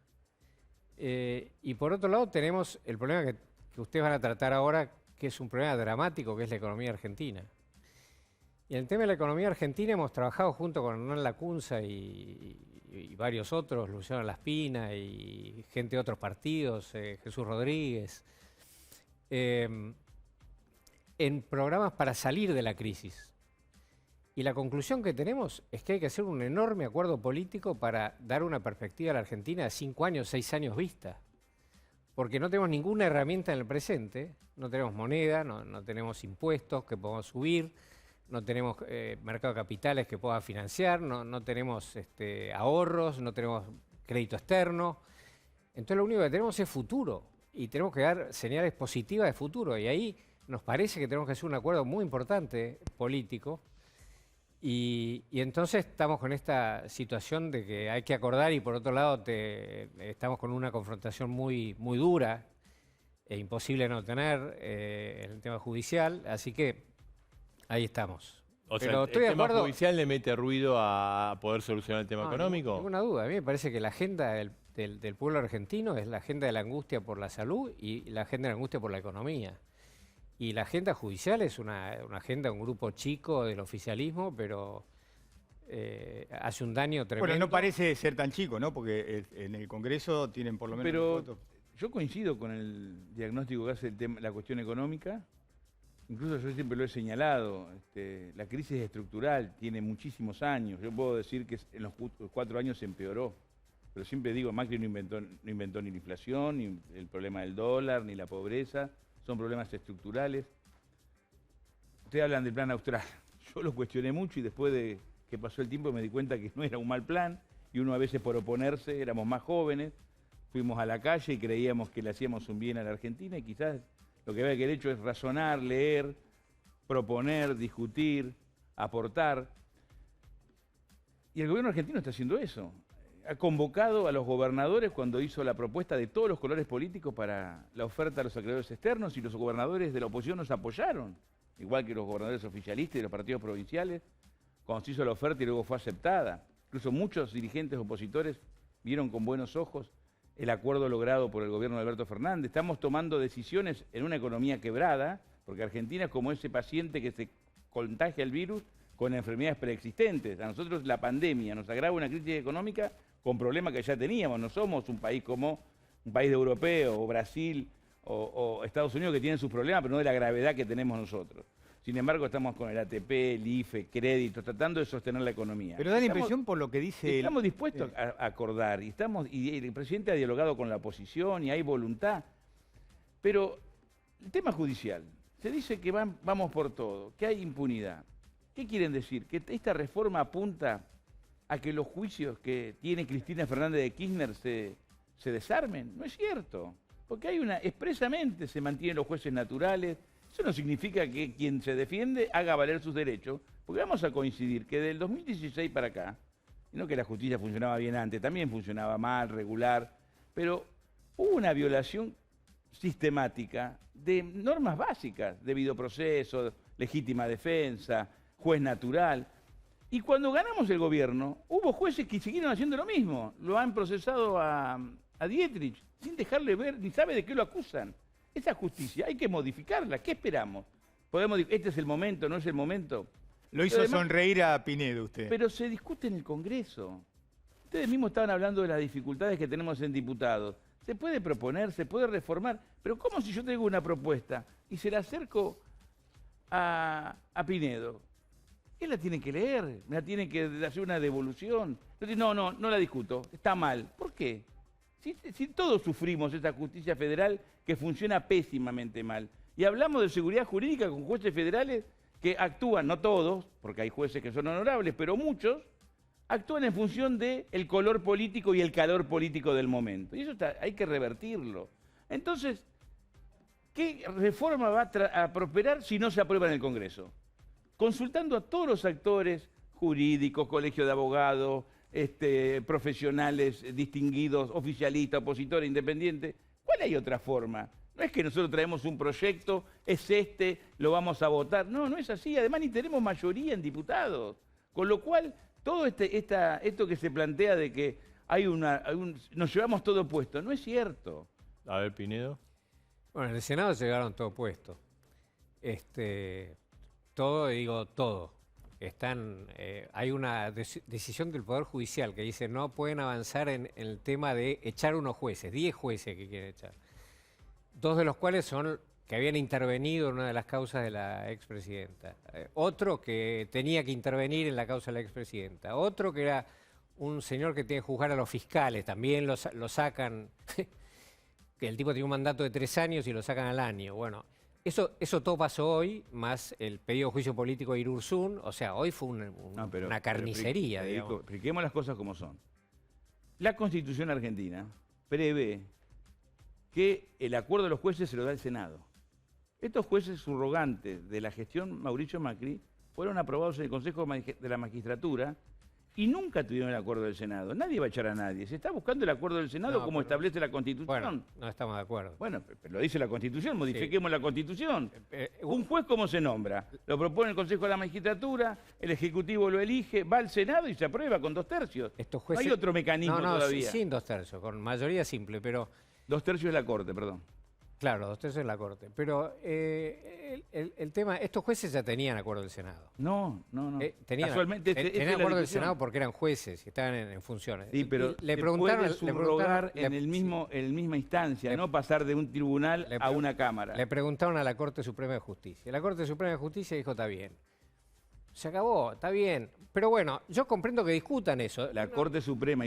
y por otro lado tenemos el problema que ustedes van a tratar ahora, que es un problema dramático, que es la economía argentina. Y en el tema de la economía argentina hemos trabajado junto con Hernán Lacunza y varios otros, Luciano Laspina y gente de otros partidos, Jesús Rodríguez, en programas para salir de la crisis. Y la conclusión que tenemos es que hay que hacer un enorme acuerdo político para dar una perspectiva a la Argentina de 5 años, 6 años vista. Porque no tenemos ninguna herramienta en el presente, no tenemos moneda, no tenemos impuestos que podamos subir, no tenemos mercado de capitales que pueda financiar, no tenemos ahorros, no tenemos crédito externo. Entonces lo único que tenemos es futuro y tenemos que dar señales positivas de futuro. Y ahí nos parece que tenemos que hacer un acuerdo muy importante político. Y entonces estamos con esta situación de que hay que acordar y por otro lado estamos con una confrontación muy, muy dura e imposible de no tener en el tema judicial. Así que ahí estamos. O sea, Pero ¿el estoy de tema acuerdo. judicial le mete ruido a poder solucionar el tema económico? Ninguna duda. A mí me parece que la agenda del pueblo argentino es la agenda de la angustia por la salud y la agenda de la angustia por la economía. Y la agenda judicial es una agenda, un grupo chico del oficialismo, pero hace un daño tremendo. Bueno, no parece ser tan chico, ¿no? Porque en el Congreso tienen por lo menos Pero votos. yo coincido con el diagnóstico que hace la cuestión económica. Incluso yo siempre lo he señalado, la crisis estructural tiene muchísimos años. Yo puedo decir que en los 4 años se empeoró. Pero siempre digo, Macri no inventó ni la inflación, ni el problema del dólar, ni la pobreza. Son problemas estructurales. Ustedes hablan del plan austral. Yo lo cuestioné mucho y después de que pasó el tiempo me di cuenta que no era un mal plan. Y uno a veces por oponerse, éramos más jóvenes, fuimos a la calle y creíamos que le hacíamos un bien a la Argentina y quizás lo que había que haber hecho es razonar, leer, proponer, discutir, aportar. Y el gobierno argentino está haciendo eso. Ha convocado a los gobernadores cuando hizo la propuesta de todos los colores políticos para la oferta a los acreedores externos y los gobernadores de la oposición nos apoyaron, igual que los gobernadores oficialistas y los partidos provinciales, cuando se hizo la oferta y luego fue aceptada. Incluso muchos dirigentes opositores vieron con buenos ojos el acuerdo logrado por el gobierno de Alberto Fernández. Estamos tomando decisiones en una economía quebrada, porque Argentina es como ese paciente que se contagia el virus con enfermedades preexistentes. A nosotros la pandemia nos agrava una crisis económica con problemas que ya teníamos. No somos un país como un país europeo o Brasil o Estados Unidos que tienen sus problemas, pero no de la gravedad que tenemos nosotros. Sin embargo, estamos con el ATP, el IFE, créditos, tratando de sostener la economía. Pero da la impresión por lo que dice él. Estamos dispuestos a acordar y el presidente ha dialogado con la oposición y hay voluntad. Pero el tema judicial, se dice que vamos por todo, que hay impunidad. ¿Qué quieren decir? ¿Que esta reforma apunta a que los juicios que tiene Cristina Fernández de Kirchner se desarmen? No es cierto, porque expresamente se mantienen los jueces naturales. Eso no significa que quien se defiende haga valer sus derechos, porque vamos a coincidir que del 2016 para acá, y no que la justicia funcionaba bien antes, también funcionaba mal, regular, pero hubo una violación sistemática de normas básicas, debido proceso, legítima defensa, juez natural. Y cuando ganamos el gobierno, hubo jueces que siguieron haciendo lo mismo. Lo han procesado a Dietrich sin dejarle ver, ni sabe de qué lo acusan. Esa justicia hay que modificarla. ¿Qué esperamos? ¿Podemos decir, este es el momento, no es el momento? Lo hizo además, sonreír a Pinedo usted. Pero se discute en el Congreso. Ustedes mismos estaban hablando de las dificultades que tenemos en diputados. Se puede proponer, se puede reformar, pero ¿cómo si yo tengo una propuesta y se la acerco a Pinedo? Él la tiene que leer, me la tiene que hacer una devolución. No la discuto, está mal. ¿Por qué? Si todos sufrimos esta justicia federal que funciona pésimamente mal. Y hablamos de seguridad jurídica con jueces federales que actúan, no todos, porque hay jueces que son honorables, pero muchos, actúan en función del color político y el calor político del momento. Y eso hay que revertirlo. Entonces, ¿qué reforma va a prosperar si no se aprueba en el Congreso? Consultando a todos los actores jurídicos, colegio de abogados, profesionales distinguidos, oficialistas, opositores, independientes. ¿Cuál hay otra forma? No es que nosotros traemos un proyecto, lo vamos a votar. No, no es así. Además, ni tenemos mayoría en diputados. Con lo cual, todo esto que se plantea de que nos llevamos todo puesto, no es cierto. A ver, Pinedo. Bueno, en el Senado llegaron todo puesto. Todo. Hay una decisión del Poder Judicial que dice no pueden avanzar en el tema de echar unos jueces, 10 jueces que quieren echar. 2 de los cuales son que habían intervenido en una de las causas de la expresidenta. Otro que tenía que intervenir en la causa de la expresidenta. Otro que era un señor que tiene que juzgar a los fiscales, también lo sacan, que el tipo tiene un mandato de 3 años y lo sacan al año. Bueno, eso todo pasó hoy, más el pedido de juicio político de Irurzún. O sea, hoy fue una carnicería, digamos. Expliquemos las cosas como son. La Constitución argentina prevé que el acuerdo de los jueces se lo da el Senado. Estos jueces subrogantes de la gestión Mauricio Macri fueron aprobados en el Consejo de la Magistratura y nunca tuvieron el acuerdo del Senado. Nadie va a echar a nadie. Se está buscando el acuerdo del Senado como establece la Constitución. Bueno, no estamos de acuerdo. Bueno, pero lo dice la Constitución, modifiquemos la Constitución. Un juez, ¿cómo se nombra? Lo propone el Consejo de la Magistratura, el Ejecutivo lo elige, va al Senado y se aprueba con 2/3. Estos jueces, no hay otro mecanismo todavía. Sin 2/3, con mayoría simple, pero... 2/3 de la Corte, perdón. Claro, 2/3 de la Corte. Pero el tema, estos jueces ya tenían acuerdo del Senado. No. Casualmente tenían acuerdo del Senado porque eran jueces y estaban en funciones. Sí, pero le puede subrogar en el misma instancia, no pasar de un tribunal a una Cámara. Le preguntaron a la Corte Suprema de Justicia. La Corte Suprema de Justicia dijo, está bien. Se acabó, está bien. Pero bueno, yo comprendo que discutan eso. La Corte Suprema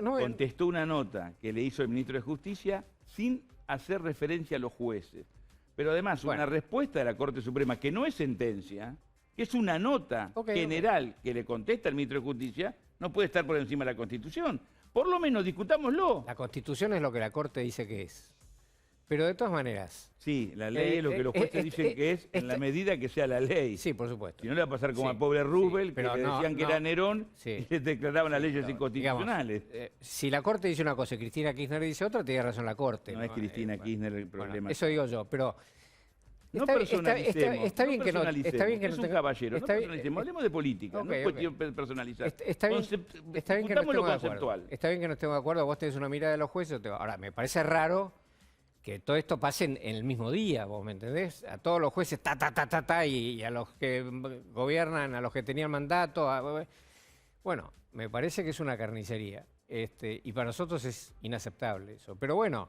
contestó una nota que le hizo el ministro de Justicia sin hacer referencia a los jueces. Pero además, una respuesta de la Corte Suprema, que no es sentencia, que es una nota general que le contesta el ministro de Justicia, no puede estar por encima de la Constitución. Por lo menos discutámoslo. La Constitución es lo que la Corte dice que es. Pero de todas maneras... Sí, la ley es lo que los jueces dicen que es en la medida que sea la ley. Sí, por supuesto. Si no le va a pasar como al pobre Rubel, que le decían que era Nerón y le declaraban las leyes inconstitucionales. Digamos, si la Corte dice una cosa y Cristina Kirchner dice otra, tiene razón la Corte. No es Cristina Kirchner el problema. Bueno, eso digo yo, pero... Está bien que no es un caballero, no personalicemos. Hablemos de política, no es cuestión personalizar. Está bien que no estemos de acuerdo. Está bien que no estemos de acuerdo. Vos tenés una mirada de los jueces. Ahora, me parece raro que todo esto pase en el mismo día, ¿vos me entendés? A todos los jueces, y a los que gobiernan, a los que tenían mandato. Bueno, me parece que es una carnicería. Y para nosotros es inaceptable eso. Pero bueno,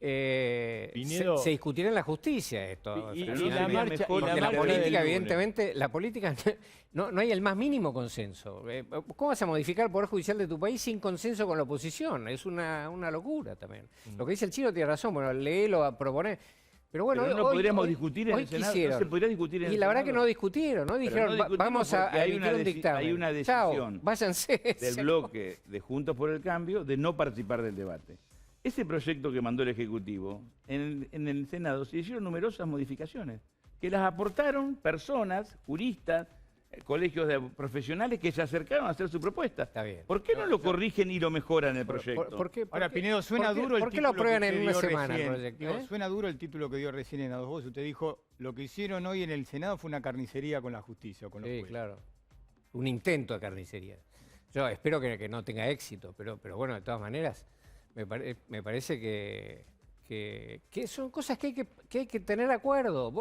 Pinedo- se discutirá en la justicia esto. Y- y Pero la no sería marcha- mejor y la Porque la marcha política, del lunes. evidentemente, la política no hay el más mínimo consenso. ¿Cómo vas a modificar el Poder Judicial de tu país sin consenso con la oposición? Es una locura también. Lo que dice el Chino tiene razón, bueno, léelo a proponer. Pero bueno, Pero no hoy- podríamos hoy- discutir en hoy el Senado. quisieron. No se podría discutir en Y el la verdad que Senado. no discutieron, ¿no? Pero Dijeron, no discutimos vamos a porque hay emitir una un dictamen. hay una Chao, decisión váyanse. del bloque de Juntos por el Cambio de no participar del debate. Ese proyecto que mandó el Ejecutivo, en el Senado se hicieron numerosas modificaciones, que las aportaron personas, juristas, colegios de profesionales que se acercaron a hacer su propuesta. Está bien. ¿Por qué no lo corrigen y lo mejoran el proyecto? ¿Por qué? Ahora, Pinedo, suena por qué- duro el ¿Por qué título lo aprueban que en usted una dio semana el recién. proyecto? Digo, ¿eh? suena duro el título que dio recién en A2 Voces. Usted dijo, lo que hicieron hoy en el Senado fue una carnicería con la justicia o con los Sí, jueces. claro. Un intento de carnicería. Yo espero que no tenga éxito, pero bueno, de todas maneras, me parece que son cosas que hay que tener acuerdo.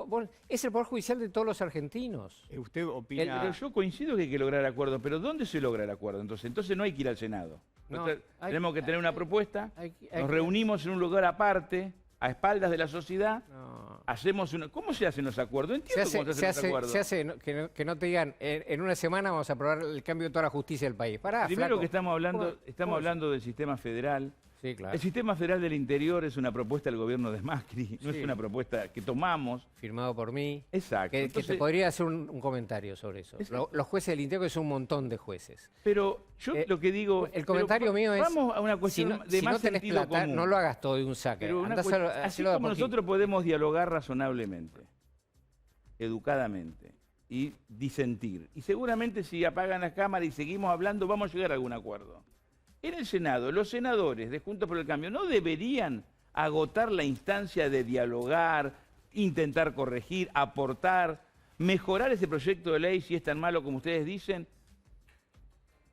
Es el Poder Judicial de todos los argentinos. ¿Usted opina? Pero yo coincido que hay que lograr acuerdos, pero ¿dónde se logra el acuerdo? Entonces no hay que ir al Senado. No, Entonces, hay- tenemos que tener una propuesta, hay nos que- reunimos en un lugar aparte, a espaldas de la sociedad, No. hacemos una... ¿Cómo se hacen los acuerdos? No Se entiendo hace, cómo se hacen los acuerdos. que no te digan, en una semana vamos a aprobar el cambio de toda la justicia del país. Pará, Primero flaco. que estamos hablando, ¿Cómo? hablando del sistema federal. Sí, claro. El sistema federal del interior es una propuesta del gobierno de Macri, no Sí. es una propuesta que tomamos. Firmado por mí. Exacto. Que te Entonces, podría hacer un comentario sobre eso. Exacto. Los jueces del interior, que son un montón de jueces. pero yo lo que digo... El comentario pero mío es, vamos a una si cuestión no, de si más no tenés sentido plata, común. no lo hagas todo de un saque. Pero una Andá a cuestión- hacerlo- así hacelo de a como poquito. nosotros podemos dialogar razonablemente, educadamente y disentir, y seguramente si apagan las cámaras y seguimos hablando vamos a llegar a algún acuerdo. En el Senado, los senadores de Juntos por el Cambio no deberían agotar la instancia de dialogar, intentar corregir, aportar, mejorar ese proyecto de ley si es tan malo como ustedes dicen.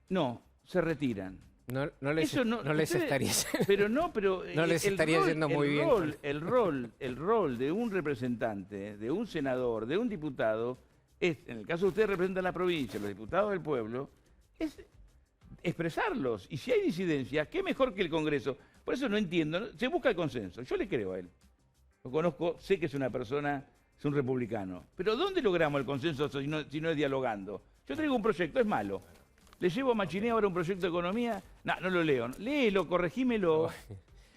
No, se retiran. No les, Eso no les ustedes- estaría... Pero no, No les estaría yendo muy bien con- El rol de un representante, de un senador, de un diputado, es, en el caso de ustedes representan la provincia, los diputados del pueblo, es expresarlos. Y si hay disidencia, ¿qué mejor que el Congreso? Por eso no entiendo, ¿no? Se busca el consenso. Yo le creo a él. Lo conozco, sé que es una persona, es un republicano. Pero ¿dónde logramos el consenso si no es dialogando? Yo traigo un proyecto, es malo. Le llevo a Machiné ahora un proyecto de economía. No lo leo. Léelo, corregímelo,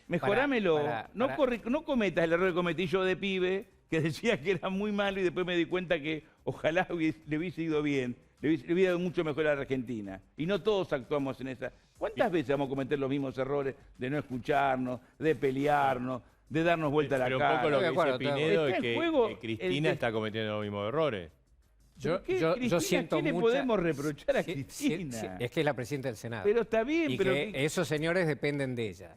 mejorámelo. Para- No cometas el error que cometí yo de pibe, que decía que era muy malo y después me di cuenta que ojalá le hubiese ido bien, le hubiese ido mucho mejor a la Argentina. Y no todos actuamos en esa. ¿Cuántas veces vamos a cometer los mismos errores de no escucharnos, de pelearnos, de darnos vuelta a la Pero un cara? poco lo que Estoy de acuerdo, dice estoy de Pinedo Está es en que juego Cristina el- está cometiendo los mismos errores. Yo Cristina, siento ¿qué le mucha- podemos reprochar a Sí, Cristina? sí, es que es la presidenta del Senado. Pero está bien, y pero... que esos señores dependen de ella.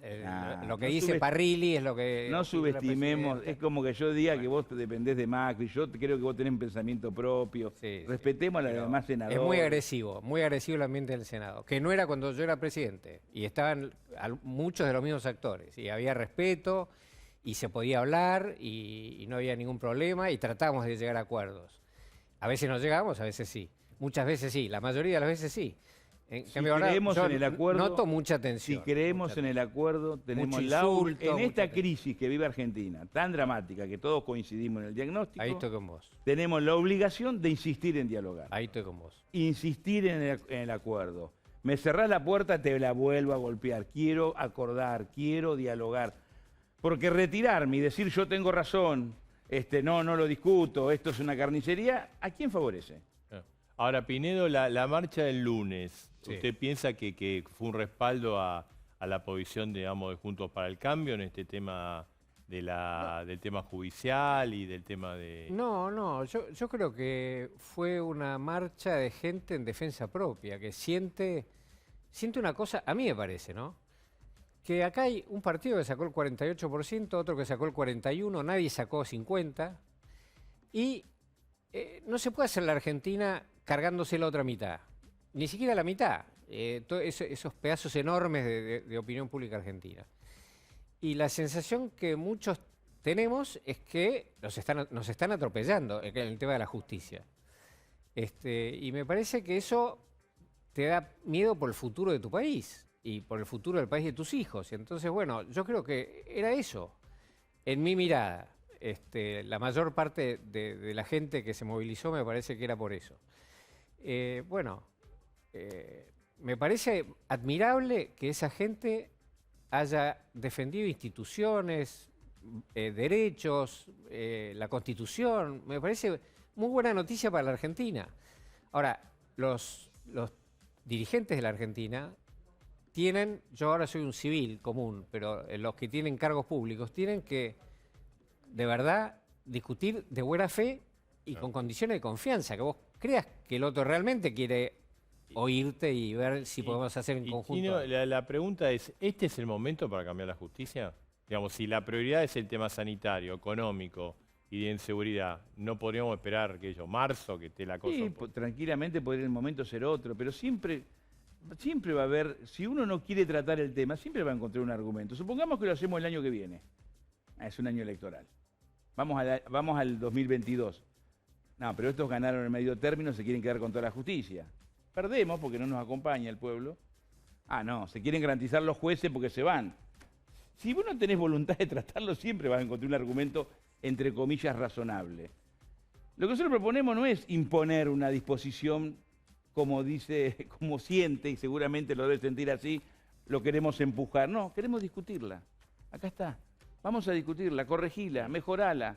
Lo que no dice Parrilli es lo que... No lo que dice la subestimemos, presidenta. es como que yo diga que vos dependés de Macri, yo creo que vos tenés un pensamiento propio, Sí, respetemos a los pero demás senadores. Es muy agresivo el ambiente del Senado, que no era cuando yo era presidente, y estaban muchos de los mismos actores, y había respeto, y se podía hablar, y no había ningún problema, y tratábamos de llegar a acuerdos. A veces no llegamos, a veces sí. Muchas veces sí, la mayoría de las veces sí. En Si cambio, ahora creemos yo en el acuerdo, noto mucha Si tensión. creemos en el acuerdo, tenemos Mucho la insulto, en mucha esta tensión. crisis que vive Argentina, tan dramática, que todos coincidimos en el diagnóstico, Ahí estoy con vos. tenemos la obligación de insistir en dialogar. Ahí estoy con vos. Insistir en el acuerdo. Me cerrás la puerta, te la vuelvo a golpear. Quiero acordar, quiero dialogar. Porque retirarme y decir yo tengo razón, no lo discuto, esto es una carnicería, ¿a quién favorece? Ahora, Pinedo, la marcha del lunes, Sí. ¿usted piensa que fue un respaldo a la posición, digamos, de Juntos para el Cambio en este tema del tema judicial y del tema de... No, yo creo que fue una marcha de gente en defensa propia, que siente una cosa, a mí me parece, ¿no? Que acá hay un partido que sacó el 48%, otro que sacó el 41%, nadie sacó 50%, y no se puede hacer la Argentina cargándose la otra mitad, ni siquiera la mitad, esos pedazos enormes de opinión pública argentina. Y la sensación que muchos tenemos es que nos están atropellando en el tema de la justicia. Y me parece que eso te da miedo por el futuro de tu país y por el futuro del país de tus hijos. Y entonces, bueno, yo creo que era eso. en mi mirada, la mayor parte de la gente que se movilizó me parece que era por eso. Bueno, me parece admirable que esa gente haya defendido instituciones, derechos, la Constitución. Me parece muy buena noticia para la Argentina. Ahora, los dirigentes de la Argentina tienen, yo ahora soy un civil común, pero los que tienen cargos públicos tienen que, de verdad, discutir de buena fe y con condiciones de confianza, que vos creas que el otro realmente quiere oírte y ver si podemos hacer en conjunto. Chino, la pregunta es, ¿este es el momento para cambiar la justicia? Digamos, si la prioridad es el tema sanitario, económico y de inseguridad, ¿no podríamos esperar que marzo, que esté la cosa? Sí, tranquilamente podría el momento ser otro, pero siempre va a haber, si uno no quiere tratar el tema, siempre va a encontrar un argumento. Supongamos que lo hacemos el año que viene. Es un año electoral. Vamos al 2022. No, pero estos ganaron el medio término, se quieren quedar con toda la justicia. Perdemos porque no nos acompaña el pueblo. Ah, no, se quieren garantizar los jueces porque se van. Si vos no tenés voluntad de tratarlo, siempre vas a encontrar un argumento, entre comillas, razonable. Lo que nosotros proponemos no es imponer una disposición como dice, como siente, y seguramente lo debe sentir así, lo queremos empujar. No, queremos discutirla. Acá está. Vamos a discutirla, corregila, mejorala.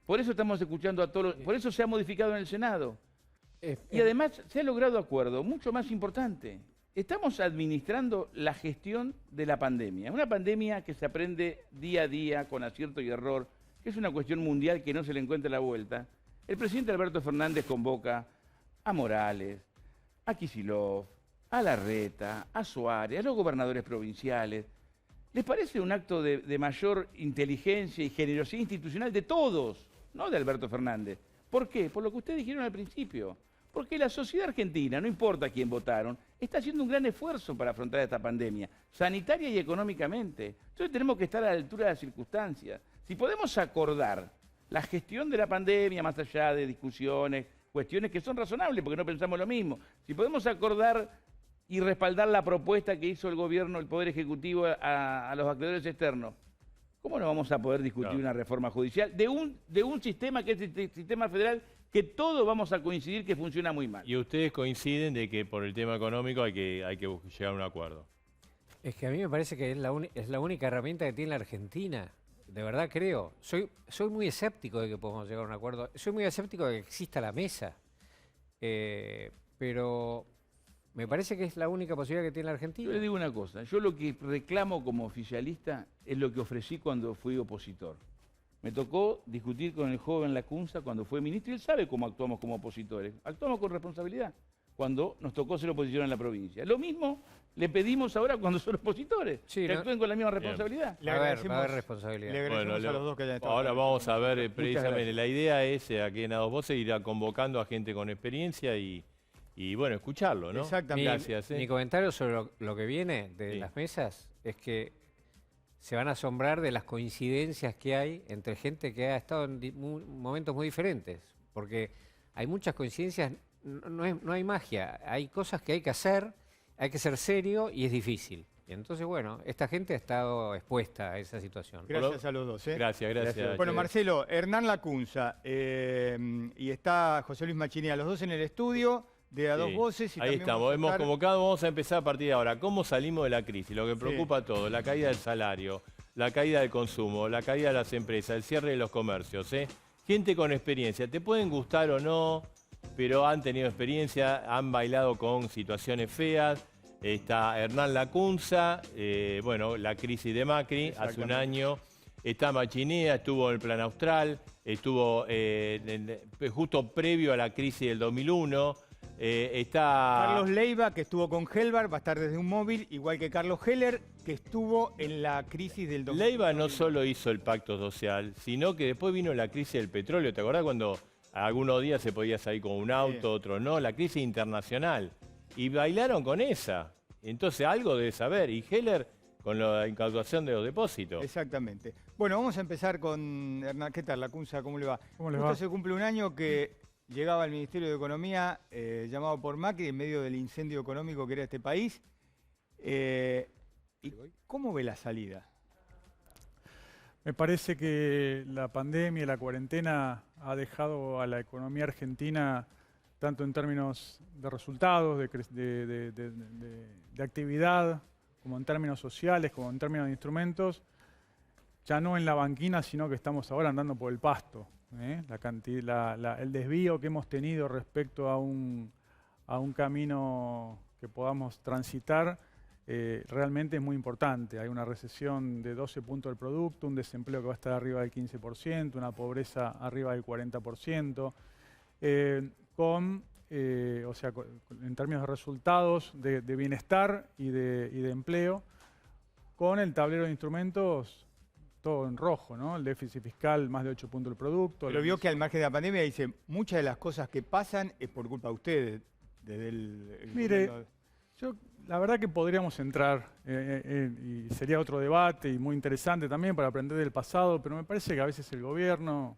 Por eso estamos escuchando a todos, por eso se ha modificado en el Senado. Y además se ha logrado acuerdo, mucho más importante. Estamos administrando la gestión de la pandemia. Una pandemia que se aprende día a día con acierto y error, que es una cuestión mundial que no se le encuentra la vuelta. El presidente Alberto Fernández convoca a Morales, a Kicillof, a Larreta, a Suárez, a los gobernadores provinciales. ¿Les parece un acto de mayor inteligencia y generosidad institucional de todos, no de Alberto Fernández? ¿Por qué? Por lo que ustedes dijeron al principio. Porque la sociedad argentina, no importa quién votaron, está haciendo un gran esfuerzo para afrontar esta pandemia, sanitaria y económicamente. Entonces tenemos que estar a la altura de las circunstancias. Si podemos acordar la gestión de la pandemia, más allá de discusiones, cuestiones que son razonables, porque no pensamos lo mismo, si podemos acordar y respaldar la propuesta que hizo el gobierno, el Poder Ejecutivo a los acreedores externos, ¿cómo no vamos a poder discutir una reforma judicial de un sistema que es el sistema federal que todos vamos a coincidir que funciona muy mal? Y ustedes coinciden de que por el tema económico hay que llegar a un acuerdo. Es que a mí me parece que es la única herramienta que tiene la Argentina. De verdad creo. Soy muy escéptico de que podamos llegar a un acuerdo. Soy muy escéptico de que exista la mesa. Pero me parece que es la única posibilidad que tiene la Argentina. Yo le digo una cosa. Yo lo que reclamo como oficialista es lo que ofrecí cuando fui opositor. Me tocó discutir con el joven Lacunza cuando fue ministro y él sabe cómo actuamos como opositores. Actuamos con responsabilidad cuando nos tocó ser oposición en la provincia. Lo mismo le pedimos ahora cuando son opositores, sí, que actúen con la misma responsabilidad. Le va a agradecemos- haber responsabilidad. Le agradecemos a los dos que hayan estado. Ahora vamos a ver precisamente, gracias. la idea es aquí en A Dos Voces ir convocando a gente con experiencia y bueno, escucharlo, ¿no? Exactamente. Gracias. Mi comentario sobre lo que viene de Sí. las mesas es que se van a asombrar de las coincidencias que hay entre gente que ha estado en momentos muy diferentes. Porque hay muchas coincidencias, no hay magia, hay cosas que hay que hacer, hay que ser serio y es difícil. Y entonces, bueno, esta gente ha estado expuesta a esa situación. Gracias a los dos. Gracias. Bueno, Che. Marcelo, Hernán Lacunza y está José Luis Machinea, los dos en el estudio de A Dos Sí, Voces. Y ahí también estamos, vamos a hemos estar- convocado, vamos a empezar a partir de ahora. ¿Cómo salimos de la crisis? Lo que preocupa a todos, la caída del salario, la caída del consumo, la caída de las empresas, el cierre de los comercios. Gente con experiencia, te pueden gustar o no, pero han tenido experiencia, han bailado con situaciones feas. Está Hernán Lacunza, bueno, la crisis de Macri hace un año. Está Machinea, estuvo en el Plan Austral, estuvo justo previo a la crisis del 2001. Está Carlos Leiva, que estuvo con Helvar, va a estar desde un móvil, igual que Carlos Heller, que estuvo en la crisis del 2000. Leiva no solo hizo el pacto social, sino que después vino la crisis del petróleo. ¿Te acordás cuando algunos días se podía salir con un auto, Sí. otros no? La crisis internacional. Y bailaron con esa. Entonces algo debe saber. Y Heller con la incautación de los depósitos. Exactamente. Bueno, vamos a empezar con Hernán. ¿Qué tal, Lacunza? ¿Cómo le va? ¿Cómo le Justo va? se cumple un año que llegaba al Ministerio de Economía, llamado por Macri, en medio del incendio económico que era este país. ¿Y cómo ve la salida? Me parece que la pandemia y la cuarentena ha dejado a la economía argentina, tanto en términos de resultados, de actividad, como en términos sociales, como en términos de instrumentos, ya no en la banquina, sino que estamos ahora andando por el pasto. El desvío que hemos tenido respecto a un camino que podamos transitar realmente es muy importante. Hay una recesión de 12 puntos del producto, un desempleo que va a estar arriba del 15%, una pobreza arriba del 40%, en términos de resultados de bienestar y de empleo, con el tablero de instrumentos todo en rojo, ¿no? El déficit fiscal más de 8 puntos del producto. Pero vio que al margen de la pandemia dice, muchas de las cosas que pasan es por culpa de ustedes. Desde Mire, yo la verdad que podríamos entrar y sería otro debate y muy interesante también para aprender del pasado, pero me parece que a veces el gobierno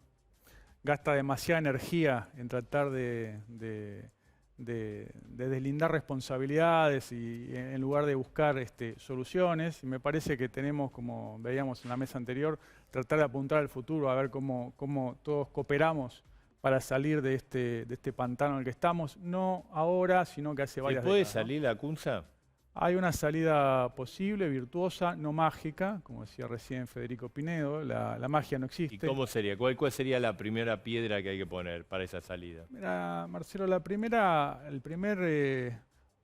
gasta demasiada energía en tratar de deslindar responsabilidades y en lugar de buscar soluciones. Y me parece que tenemos, como veíamos en la mesa anterior, tratar de apuntar al futuro, a ver cómo todos cooperamos para salir de este pantano en el que estamos, no ahora, sino que hace varias ¿Se puede décadas, ¿no? salir la CUNSA? Hay una salida posible, virtuosa, no mágica, como decía recién Federico Pinedo, la magia no existe. ¿Y cómo sería? ¿Cuál sería la primera piedra que hay que poner para esa salida? Mira, Marcelo,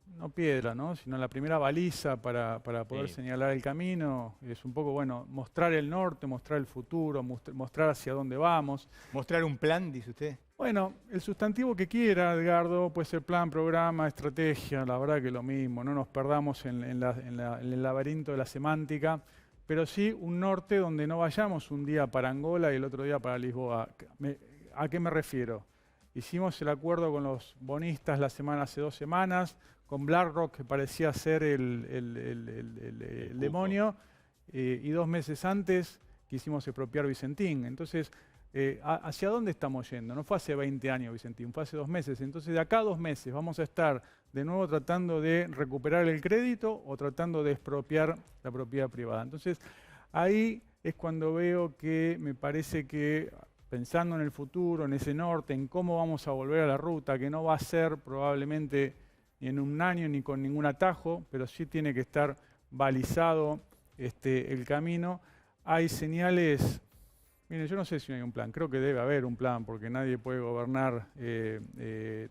no piedra, ¿no? Sino la primera baliza para poder señalar el camino, es un poco, bueno, mostrar el norte, mostrar el futuro, mostrar hacia dónde vamos. ¿Mostrar un plan, dice usted? Bueno, el sustantivo que quiera, Edgardo, puede ser plan, programa, estrategia, la verdad que lo mismo, no nos perdamos en el laberinto de la semántica, pero sí un norte donde no vayamos un día para Angola y el otro día para Lisboa. ¿A qué me refiero? Hicimos el acuerdo con los bonistas hace 2 semanas, con BlackRock, que parecía ser el demonio, y 2 meses antes quisimos expropiar Vicentín. Entonces, ¿hacia dónde estamos yendo? No fue hace 20 años Vicentín, fue hace 2 meses. Entonces, de acá a 2 meses vamos a estar de nuevo tratando de recuperar el crédito o tratando de expropiar la propiedad privada. Entonces, ahí es cuando veo que me parece que, pensando en el futuro, en ese norte, en cómo vamos a volver a la ruta, que no va a ser probablemente ni en un año ni con ningún atajo, pero sí tiene que estar balizado el camino. Hay señales. Miren, yo no sé si hay un plan, creo que debe haber un plan, porque nadie puede gobernar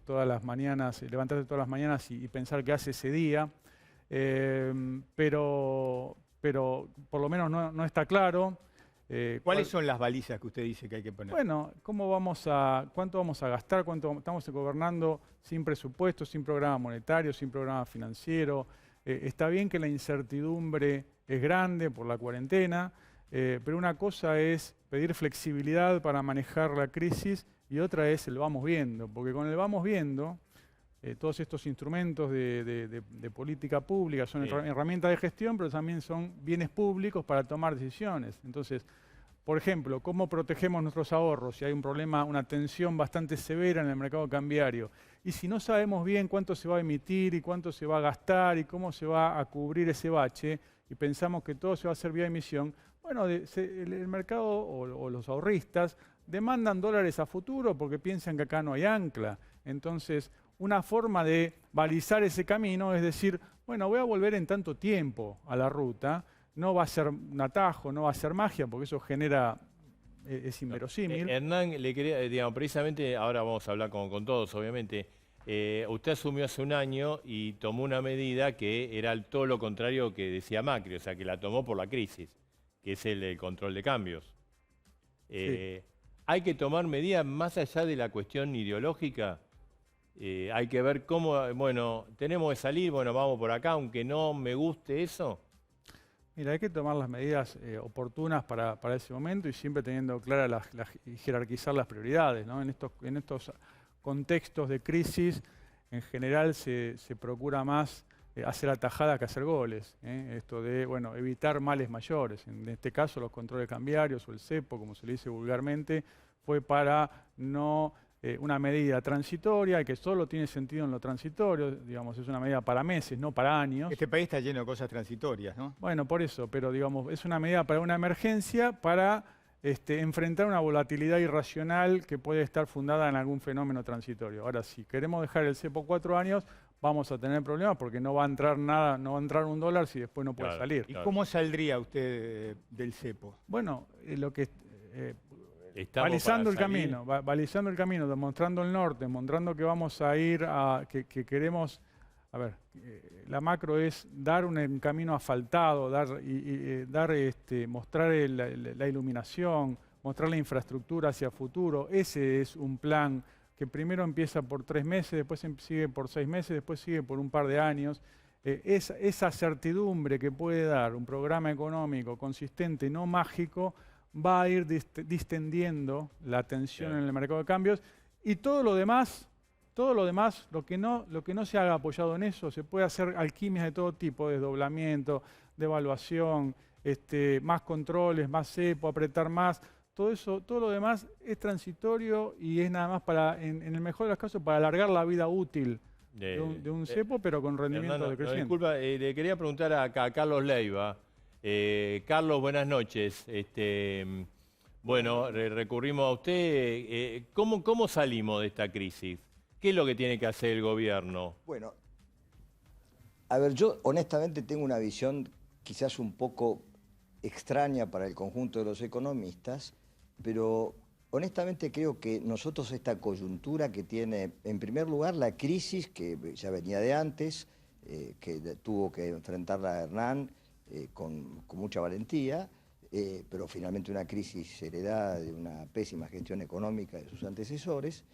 todas las mañanas, levantarse todas las mañanas y pensar qué hace ese día, pero por lo menos no está claro. ¿Cuáles son las balizas que usted dice que hay que poner? Bueno, ¿cuánto vamos a gastar? ¿Cuánto estamos gobernando sin presupuesto, sin programa monetario, sin programa financiero? Está bien que la incertidumbre es grande por la cuarentena, pero una cosa es pedir flexibilidad para manejar la crisis y otra es el vamos viendo, porque con el vamos viendo, todos estos instrumentos de política pública son herramientas de gestión, pero también son bienes públicos para tomar decisiones. Entonces, por ejemplo, ¿cómo protegemos nuestros ahorros si hay un problema, una tensión bastante severa en el mercado cambiario? Y si no sabemos bien cuánto se va a emitir y cuánto se va a gastar y cómo se va a cubrir ese bache, y pensamos que todo se va a hacer vía emisión, bueno, el mercado o los ahorristas demandan dólares a futuro porque piensan que acá no hay ancla. Entonces, una forma de balizar ese camino es decir, bueno, voy a volver en tanto tiempo a la ruta, no va a ser un atajo, no va a ser magia, porque eso es inverosímil. Hernán, le quería, digamos, precisamente, ahora vamos a hablar con todos, obviamente. Usted asumió hace un año y tomó una medida que era todo lo contrario que decía Macri, o sea, que la tomó por la crisis, que es el control de cambios. Sí. Hay que tomar medidas más allá de la cuestión ideológica. Hay que ver cómo, bueno, tenemos que salir, bueno, vamos por acá, aunque no me guste eso. Mira, hay que tomar las medidas oportunas para ese momento y siempre teniendo claras y jerarquizar las prioridades, ¿no? En estos contextos de crisis, en general se procura más hacer atajadas que hacer goles. Esto de, bueno, evitar males mayores. En este caso, los controles cambiarios o el cepo, como se le dice vulgarmente, fue para no una medida transitoria y que solo tiene sentido en lo transitorio, digamos, es una medida para meses, no para años. Este país está lleno de cosas transitorias, ¿no? Bueno, por eso, pero digamos, es una medida para una emergencia, para enfrentar una volatilidad irracional que puede estar fundada en algún fenómeno transitorio. Ahora, si queremos dejar el cepo 4 años, vamos a tener problemas porque no va a entrar nada, no va a entrar un dólar si después no puede Claro. salir. ¿Y cómo saldría usted del cepo? Bueno, lo que Estamos balizando el para salir. camino, balizando el camino, demostrando el norte, mostrando que vamos a ir a, que queremos, a ver, la macro es dar un camino asfaltado, mostrar la iluminación, mostrar la infraestructura hacia el futuro. Ese es un plan que primero empieza por 3 meses, después sigue por 6 meses, después sigue por un par de años. Esa certidumbre que puede dar un programa económico consistente, no mágico, va a ir distendiendo la tensión Claro. en el mercado de cambios, y todo lo demás, lo que no se haga apoyado en eso, se puede hacer alquimias de todo tipo, desdoblamiento, devaluación, más controles, más cepo, apretar más. Todo eso, todo lo demás es transitorio y es nada más para, en el mejor de los casos, para alargar la vida útil de un cepo, pero con rendimiento Hernando, decreciente. disculpa, le quería preguntar a Carlos Leiva. Carlos, buenas noches. Bueno, recurrimos a usted. ¿Cómo salimos de esta crisis? ¿Qué es lo que tiene que hacer el gobierno? Bueno, a ver, yo honestamente tengo una visión quizás un poco extraña para el conjunto de los economistas, pero honestamente creo que nosotros esta coyuntura que tiene, en primer lugar, la crisis que ya venía de antes, que tuvo que enfrentarla Hernán con mucha valentía, pero finalmente una crisis heredada de una pésima gestión económica de sus antecesores,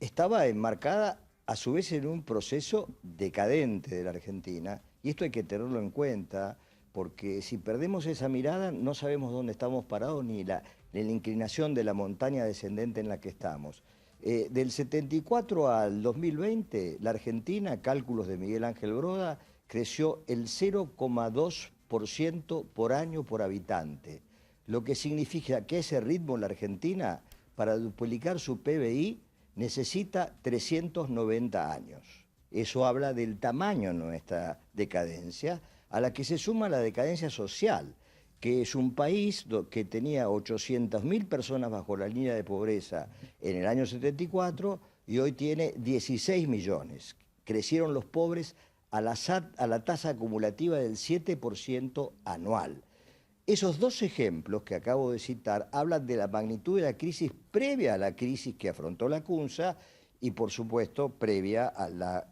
estaba enmarcada a su vez en un proceso decadente de la Argentina, y esto hay que tenerlo en cuenta, porque si perdemos esa mirada no sabemos dónde estamos parados ni la inclinación de la montaña descendente en la que estamos. Del 74 al 2020, la Argentina, cálculos de Miguel Ángel Broda, creció el 0,2% por año por habitante, lo que significa que ese ritmo en la Argentina, para duplicar su PBI, necesita 390 años. Eso habla del tamaño de nuestra decadencia, a la que se suma la decadencia social, que es un país que tenía 800.000 personas bajo la línea de pobreza en el año 74 y hoy tiene 16 millones. Crecieron los pobres a la tasa acumulativa del 7% anual. Esos dos ejemplos que acabo de citar hablan de la magnitud de la crisis previa a la crisis que afrontó la CUNSA y, por supuesto, previa a la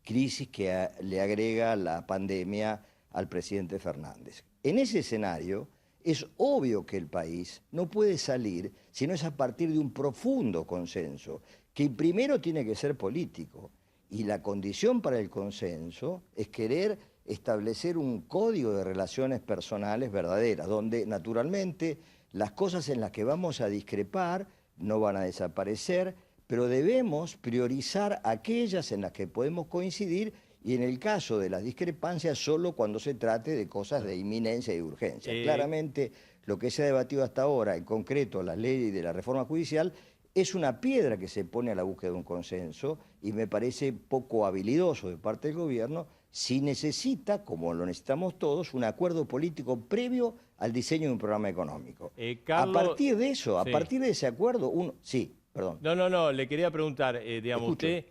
crisis que le agrega la pandemia al presidente Fernández. En ese escenario, es obvio que el país no puede salir si no es a partir de un profundo consenso, que primero tiene que ser político, y la condición para el consenso es querer establecer un código de relaciones personales verdaderas, donde naturalmente las cosas en las que vamos a discrepar no van a desaparecer, pero debemos priorizar aquellas en las que podemos coincidir y en el caso de las discrepancias solo cuando se trate de cosas de inminencia y urgencia. Claramente lo que se ha debatido hasta ahora, en concreto la ley de la reforma judicial, es una piedra que se pone a la búsqueda de un consenso y me parece poco habilidoso de parte del gobierno si necesita, como lo necesitamos todos, un acuerdo político previo al diseño de un programa económico. Carlos, a partir de eso, sí. a partir de ese acuerdo, uno... Sí, perdón. No, le quería preguntar, digamos, Escucho. usted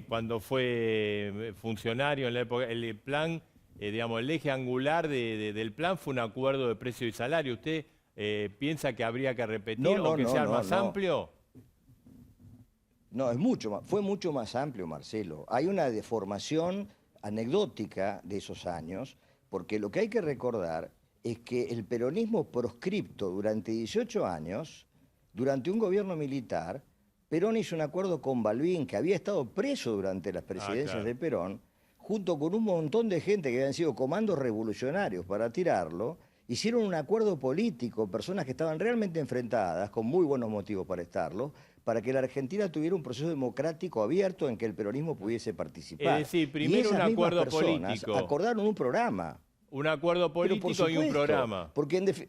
cuando fue funcionario en la época, el plan, digamos, el eje angular del plan fue un acuerdo de precio y salario. ¿Usted piensa que habría que repetir o que sea más amplio? No, fue mucho más amplio, Marcelo. Hay una deformación anecdótica de esos años, porque lo que hay que recordar es que el peronismo proscripto durante 18 años, durante un gobierno militar, Perón hizo un acuerdo con Balbín, que había estado preso durante las presidencias claro. de Perón, junto con un montón de gente que habían sido comandos revolucionarios para tirarlo, hicieron un acuerdo político, personas que estaban realmente enfrentadas, con muy buenos motivos para estarlo, para que la Argentina tuviera un proceso democrático abierto en que el peronismo pudiese participar. Es decir, primero un acuerdo político. Acordaron un programa. Un acuerdo político y un programa. Porque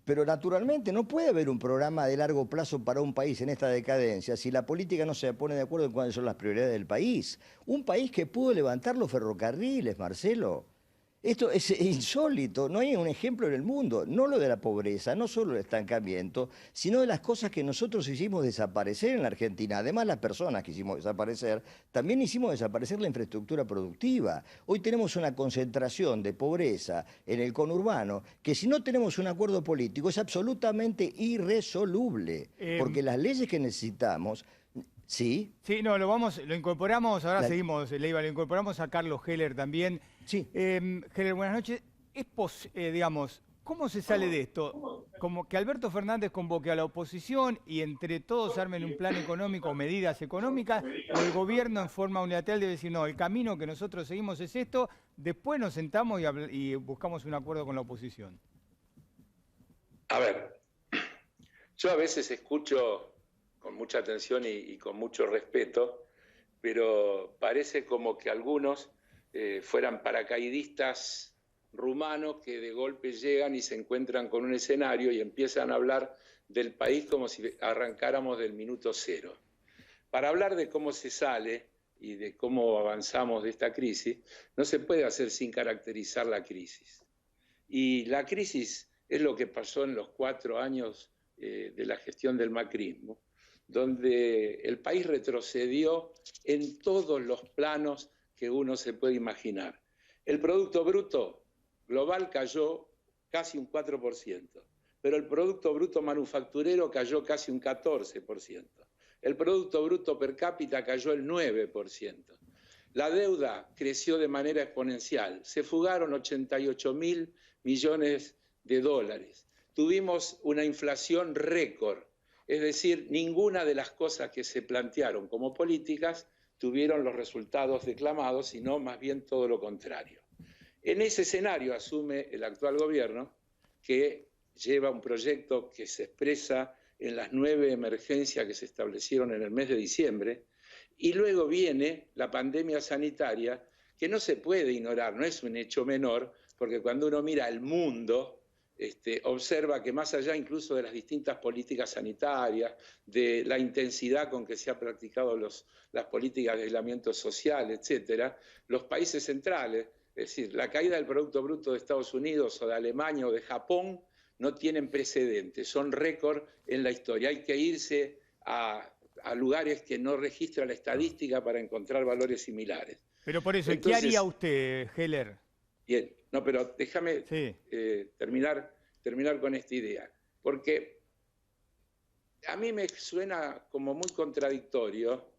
Pero naturalmente no puede haber un programa de largo plazo para un país en esta decadencia si la política no se pone de acuerdo en cuáles son las prioridades del país. Un país que pudo levantar los ferrocarriles, Marcelo. Esto es insólito, no hay un ejemplo en el mundo, no lo de la pobreza, no solo el estancamiento, sino de las cosas que nosotros hicimos desaparecer en la Argentina. Además, las personas que hicimos desaparecer, también hicimos desaparecer la infraestructura productiva. Hoy tenemos una concentración de pobreza en el conurbano que si no tenemos un acuerdo político es absolutamente irresoluble, porque las leyes que necesitamos... Sí. Sí, no, lo incorporamos, ahora seguimos, Leiva, lo incorporamos a Carlos Heller también. Sí. Heller, buenas noches. Digamos, ¿cómo se sale de esto? Como que Alberto Fernández convoque a la oposición y entre todos armen un plan económico, medidas económicas, o el gobierno en forma unilateral debe decir, no, el camino que nosotros seguimos es esto, después nos sentamos y buscamos un acuerdo con la oposición. A ver, yo a veces escucho con mucha atención y con mucho respeto, pero parece como que algunos fueran paracaidistas rumanos que de golpe llegan y se encuentran con un escenario y empiezan a hablar del país como si arrancáramos del minuto cero. Para hablar de cómo se sale y de cómo avanzamos de esta crisis, no se puede hacer sin caracterizar la crisis. Y la crisis es lo que pasó en los 4 años de la gestión del macrismo, donde el país retrocedió en todos los planos que uno se puede imaginar. El Producto Bruto global cayó casi un 4%, pero el Producto Bruto manufacturero cayó casi un 14%. El Producto Bruto per cápita cayó el 9%. La deuda creció de manera exponencial. Se fugaron 88.000 millones de dólares. Tuvimos una inflación récord. Es decir, ninguna de las cosas que se plantearon como políticas tuvieron los resultados declamados, sino más bien todo lo contrario. En ese escenario asume el actual gobierno, que lleva un proyecto que se expresa en las 9 emergencias que se establecieron en el mes de diciembre, y luego viene la pandemia sanitaria, que no se puede ignorar, no es un hecho menor, porque cuando uno mira el mundo, observa que más allá incluso de las distintas políticas sanitarias, de la intensidad con que se han practicado las políticas de aislamiento social, etcétera, los países centrales, es decir, la caída del Producto Bruto de Estados Unidos o de Alemania o de Japón no tienen precedentes, son récord en la historia. Hay que irse a lugares que no registra la estadística para encontrar valores similares. Pero por eso, entonces, ¿qué haría usted, Heller? Bien, no, pero déjame terminar con esta idea, porque a mí me suena como muy contradictorio,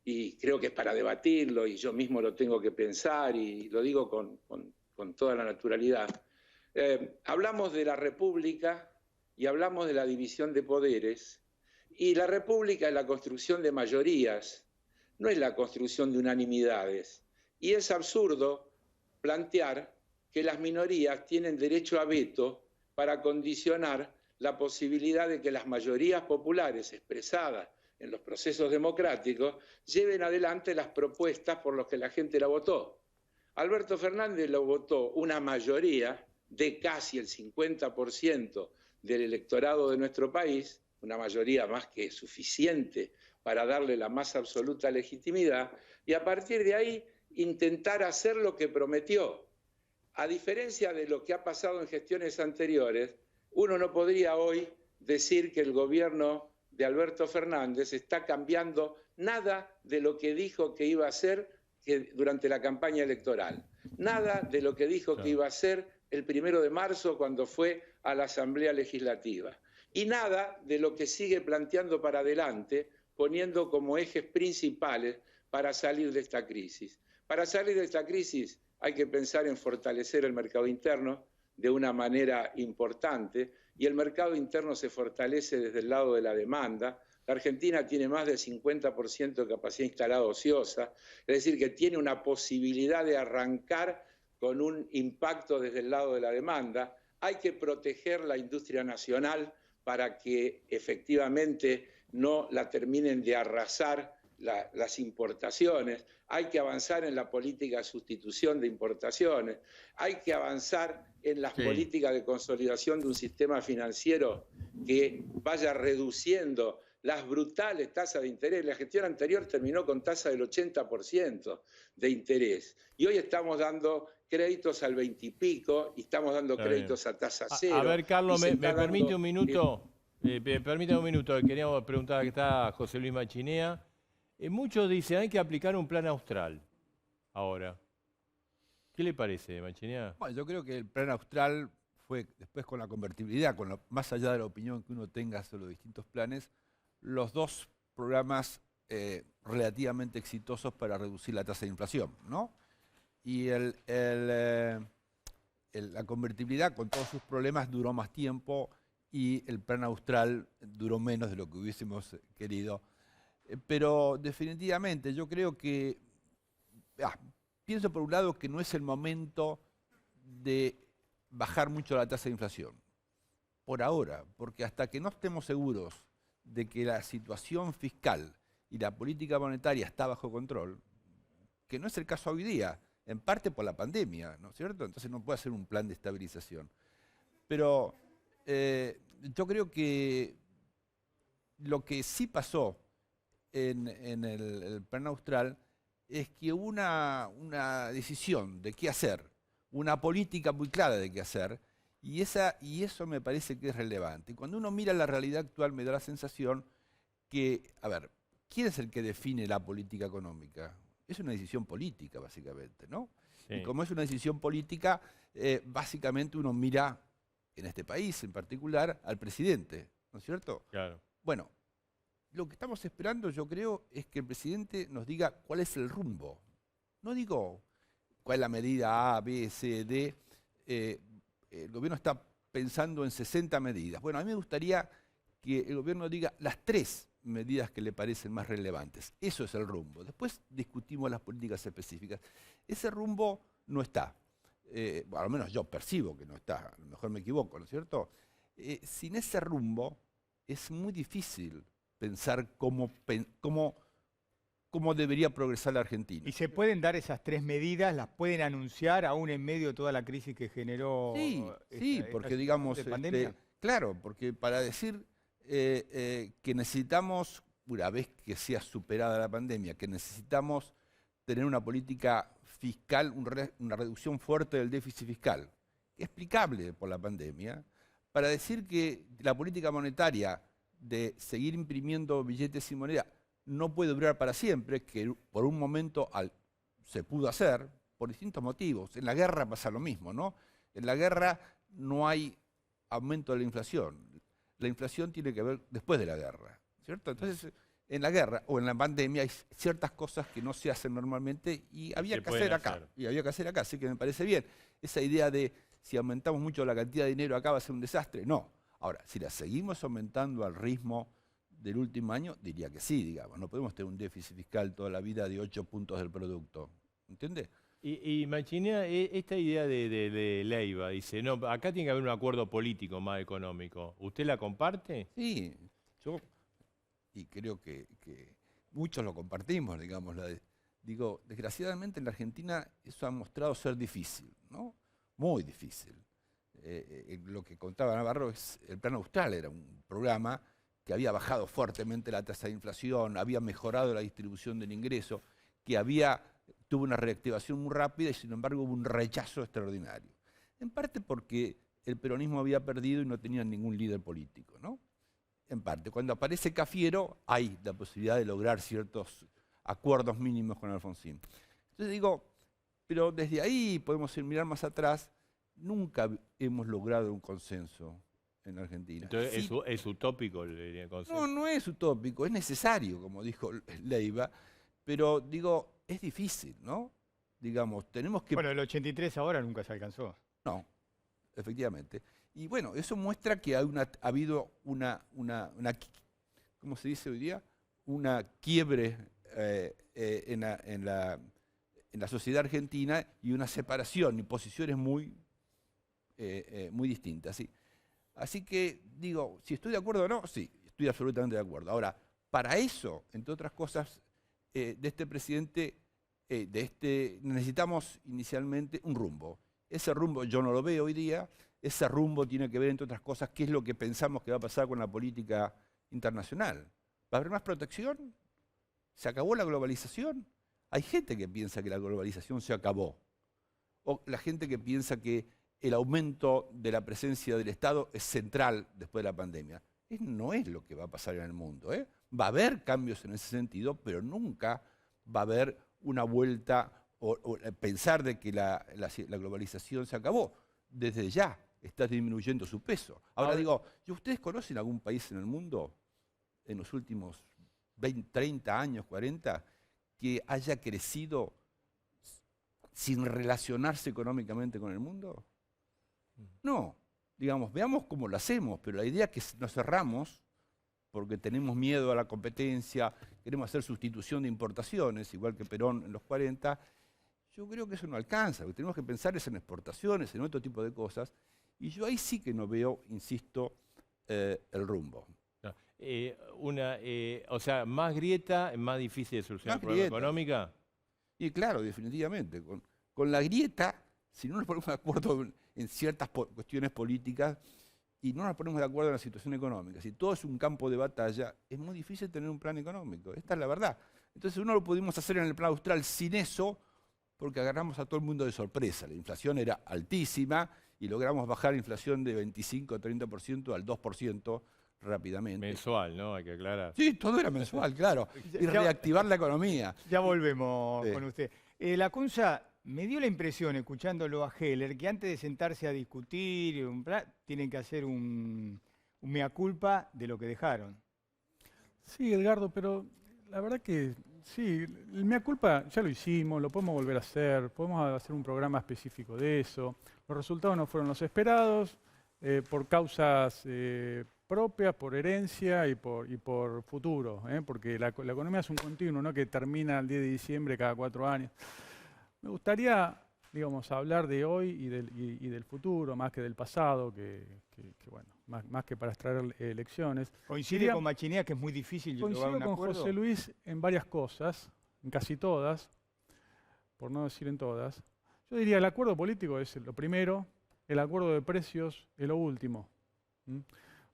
y creo que es para debatirlo, y yo mismo lo tengo que pensar, y lo digo con toda la naturalidad. Hablamos de la República y hablamos de la división de poderes, y la República es la construcción de mayorías, no es la construcción de unanimidades, y es absurdo plantear que las minorías tienen derecho a veto para condicionar la posibilidad de que las mayorías populares expresadas en los procesos democráticos lleven adelante las propuestas por las que la gente la votó. Alberto Fernández lo votó una mayoría de casi el 50% del electorado de nuestro país, una mayoría más que suficiente para darle la más absoluta legitimidad, y a partir de ahí intentar hacer lo que prometió. A diferencia de lo que ha pasado en gestiones anteriores, uno no podría hoy decir que el gobierno de Alberto Fernández está cambiando nada de lo que dijo que iba a hacer durante la campaña electoral, nada de lo que dijo que iba a hacer el 1 de marzo cuando fue a la Asamblea Legislativa, y nada de lo que sigue planteando para adelante, poniendo como ejes principales para salir de esta crisis. Para salir de esta crisis hay que pensar en fortalecer el mercado interno de una manera importante, y el mercado interno se fortalece desde el lado de la demanda. La Argentina tiene más del 50% de capacidad instalada ociosa, es decir, que tiene una posibilidad de arrancar con un impacto desde el lado de la demanda. Hay que proteger la industria nacional para que efectivamente no la terminen de arrasar las importaciones, hay que avanzar en la política de sustitución de importaciones, hay que avanzar en las políticas de consolidación de un sistema financiero que vaya reduciendo las brutales tasas de interés. La gestión anterior terminó con tasas del 80% de interés y hoy estamos dando créditos al 20 y pico y estamos dando créditos a tasa cero. A ver, Carlos, ¿me permite un minuto? Permítame un minuto, queríamos preguntar, que está José Luis Machinea. Muchos dicen, hay que aplicar un plan austral ahora. ¿Qué le parece, Machinea? Bueno, yo creo que el plan austral fue, después con la convertibilidad, más allá de la opinión que uno tenga sobre los distintos planes, los dos programas relativamente exitosos para reducir la tasa de inflación, ¿no? Y la convertibilidad, con todos sus problemas, duró más tiempo y el plan austral duró menos de lo que hubiésemos querido. Pero definitivamente yo creo que, pienso por un lado que no es el momento de bajar mucho la tasa de inflación, por ahora, porque hasta que no estemos seguros de que la situación fiscal y la política monetaria está bajo control, que no es el caso hoy día, en parte por la pandemia, ¿no es cierto? Entonces no puede hacer un plan de estabilización. Pero yo creo que lo que sí pasó en el plan austral es que hubo una decisión de qué hacer, una política muy clara de qué hacer, y eso me parece que es relevante. Y cuando uno mira la realidad actual me da la sensación que, a ver, ¿quién es el que define la política económica? Es una decisión política, básicamente, ¿no? Sí. Y como es una decisión política, básicamente uno mira, en este país en particular, al presidente, ¿no es cierto? Claro. Bueno, lo que estamos esperando, yo creo, es que el presidente nos diga cuál es el rumbo. No digo cuál es la medida A, B, C, D. El gobierno está pensando en 60 medidas. Bueno, a mí me gustaría que el gobierno diga las 3 medidas que le parecen más relevantes. Eso es el rumbo. Después discutimos las políticas específicas. Ese rumbo no está. Bueno, al menos yo percibo que no está. A lo mejor me equivoco, ¿no es cierto? Sin ese rumbo es muy difícil pensar cómo debería progresar la Argentina. ¿Y se pueden dar esas 3 medidas? ¿Las pueden anunciar aún en medio de toda la crisis que generó porque digamos, pandemia? Claro, porque para decir que necesitamos, una vez que sea superada la pandemia, que necesitamos tener una política fiscal, una reducción fuerte del déficit fiscal, explicable por la pandemia, para decir que la política monetaria de seguir imprimiendo billetes y moneda no puede durar para siempre, que por un momento se pudo hacer, por distintos motivos. En la guerra pasa lo mismo, ¿no? En la guerra no hay aumento de la inflación. La inflación tiene que ver después de la guerra, ¿cierto? Entonces, en la guerra o en la pandemia hay ciertas cosas que no se hacen normalmente y había que hacer acá. Y había que hacer acá, así que me parece bien. Esa idea de si aumentamos mucho la cantidad de dinero acá va a ser un desastre, no. Ahora, si la seguimos aumentando al ritmo del último año, diría que sí, digamos. No podemos tener un déficit fiscal toda la vida de 8 puntos del producto. ¿Entiende? Y Machinea, esta idea de Leiva, dice, no, acá tiene que haber un acuerdo político más económico. ¿Usted la comparte? Sí, yo, y creo que muchos lo compartimos, digamos. Digo, desgraciadamente en la Argentina eso ha mostrado ser difícil, ¿no? Muy difícil. Lo que contaba Navarro es el Plan Austral, era un programa que había bajado fuertemente la tasa de inflación, había mejorado la distribución del ingreso, que tuvo una reactivación muy rápida y sin embargo hubo un rechazo extraordinario. En parte porque el peronismo había perdido y no tenía ningún líder político, ¿no? En parte. Cuando aparece Cafiero hay la posibilidad de lograr ciertos acuerdos mínimos con Alfonsín. Entonces digo, pero desde ahí podemos mirar más atrás, nunca hemos logrado un consenso en Argentina. Entonces, sí, ¿es utópico el consenso? No, no es utópico, es necesario, como dijo Leiva, pero digo, es difícil, ¿no? Digamos, tenemos que... Bueno, el 83 ahora nunca se alcanzó. No, efectivamente. Y bueno, eso muestra que ha habido una ¿cómo se dice hoy día? Una quiebre en la sociedad argentina y una separación y posiciones muy distintas. ¿Sí? Así que, digo, si estoy de acuerdo o no, sí, estoy absolutamente de acuerdo. Ahora, para eso, entre otras cosas, de este presidente, necesitamos inicialmente un rumbo. Ese rumbo yo no lo veo hoy día. Ese rumbo tiene que ver, entre otras cosas, qué es lo que pensamos que va a pasar con la política internacional. ¿Va a haber más protección? ¿Se acabó la globalización? Hay gente que piensa que la globalización se acabó. O la gente que piensa que el aumento de la presencia del Estado es central después de la pandemia. No es lo que va a pasar en el mundo, ¿eh? Va a haber cambios en ese sentido, pero nunca va a haber una vuelta o pensar de que la globalización se acabó. Desde ya está disminuyendo su peso. Ahora digo, ¿ustedes conocen algún país en el mundo en los últimos 20, 30 años, 40, que haya crecido sin relacionarse económicamente con el mundo? No. Digamos, veamos cómo lo hacemos, pero la idea es que nos cerramos porque tenemos miedo a la competencia, queremos hacer sustitución de importaciones, igual que Perón en los 40, yo creo que eso no alcanza. Lo que tenemos que pensar es en exportaciones, en otro tipo de cosas, y yo ahí sí que no veo, insisto, el rumbo. O sea, más grieta, más difícil de solucionar el problema económica. Y claro, definitivamente. Con la grieta, si no nos ponemos de acuerdo en ciertas cuestiones políticas y no nos ponemos de acuerdo en la situación económica, si todo es un campo de batalla, es muy difícil tener un plan económico. Esta es la verdad. Entonces, no lo pudimos hacer en el plan austral sin eso, porque agarramos a todo el mundo de sorpresa. La inflación era altísima y logramos bajar la inflación de 25 o 30% al 2% rápidamente. Mensual, ¿no? Hay que aclarar. Sí, todo era mensual, claro. Y reactivar la economía. Ya volvemos con usted. Lacunza, me dio la impresión, escuchándolo a Heller, que antes de sentarse a discutir, tienen que hacer un mea culpa de lo que dejaron. Sí, Edgardo, pero la verdad que sí, el mea culpa ya lo hicimos, lo podemos volver a hacer, podemos hacer un programa específico de eso. Los resultados no fueron los esperados, por causas propias, por herencia y por futuro, porque la economía es un continuo, ¿no?, que termina el 10 de diciembre cada 4 años. Me gustaría, digamos, hablar de hoy y del futuro, más que del pasado, bueno, más que para extraer lecciones. ¿Coincide con Machinea que es muy difícil llegar a un acuerdo? Coincido con José Luis en varias cosas, en casi todas, por no decir en todas. Yo diría el acuerdo político es lo primero, el acuerdo de precios es lo último.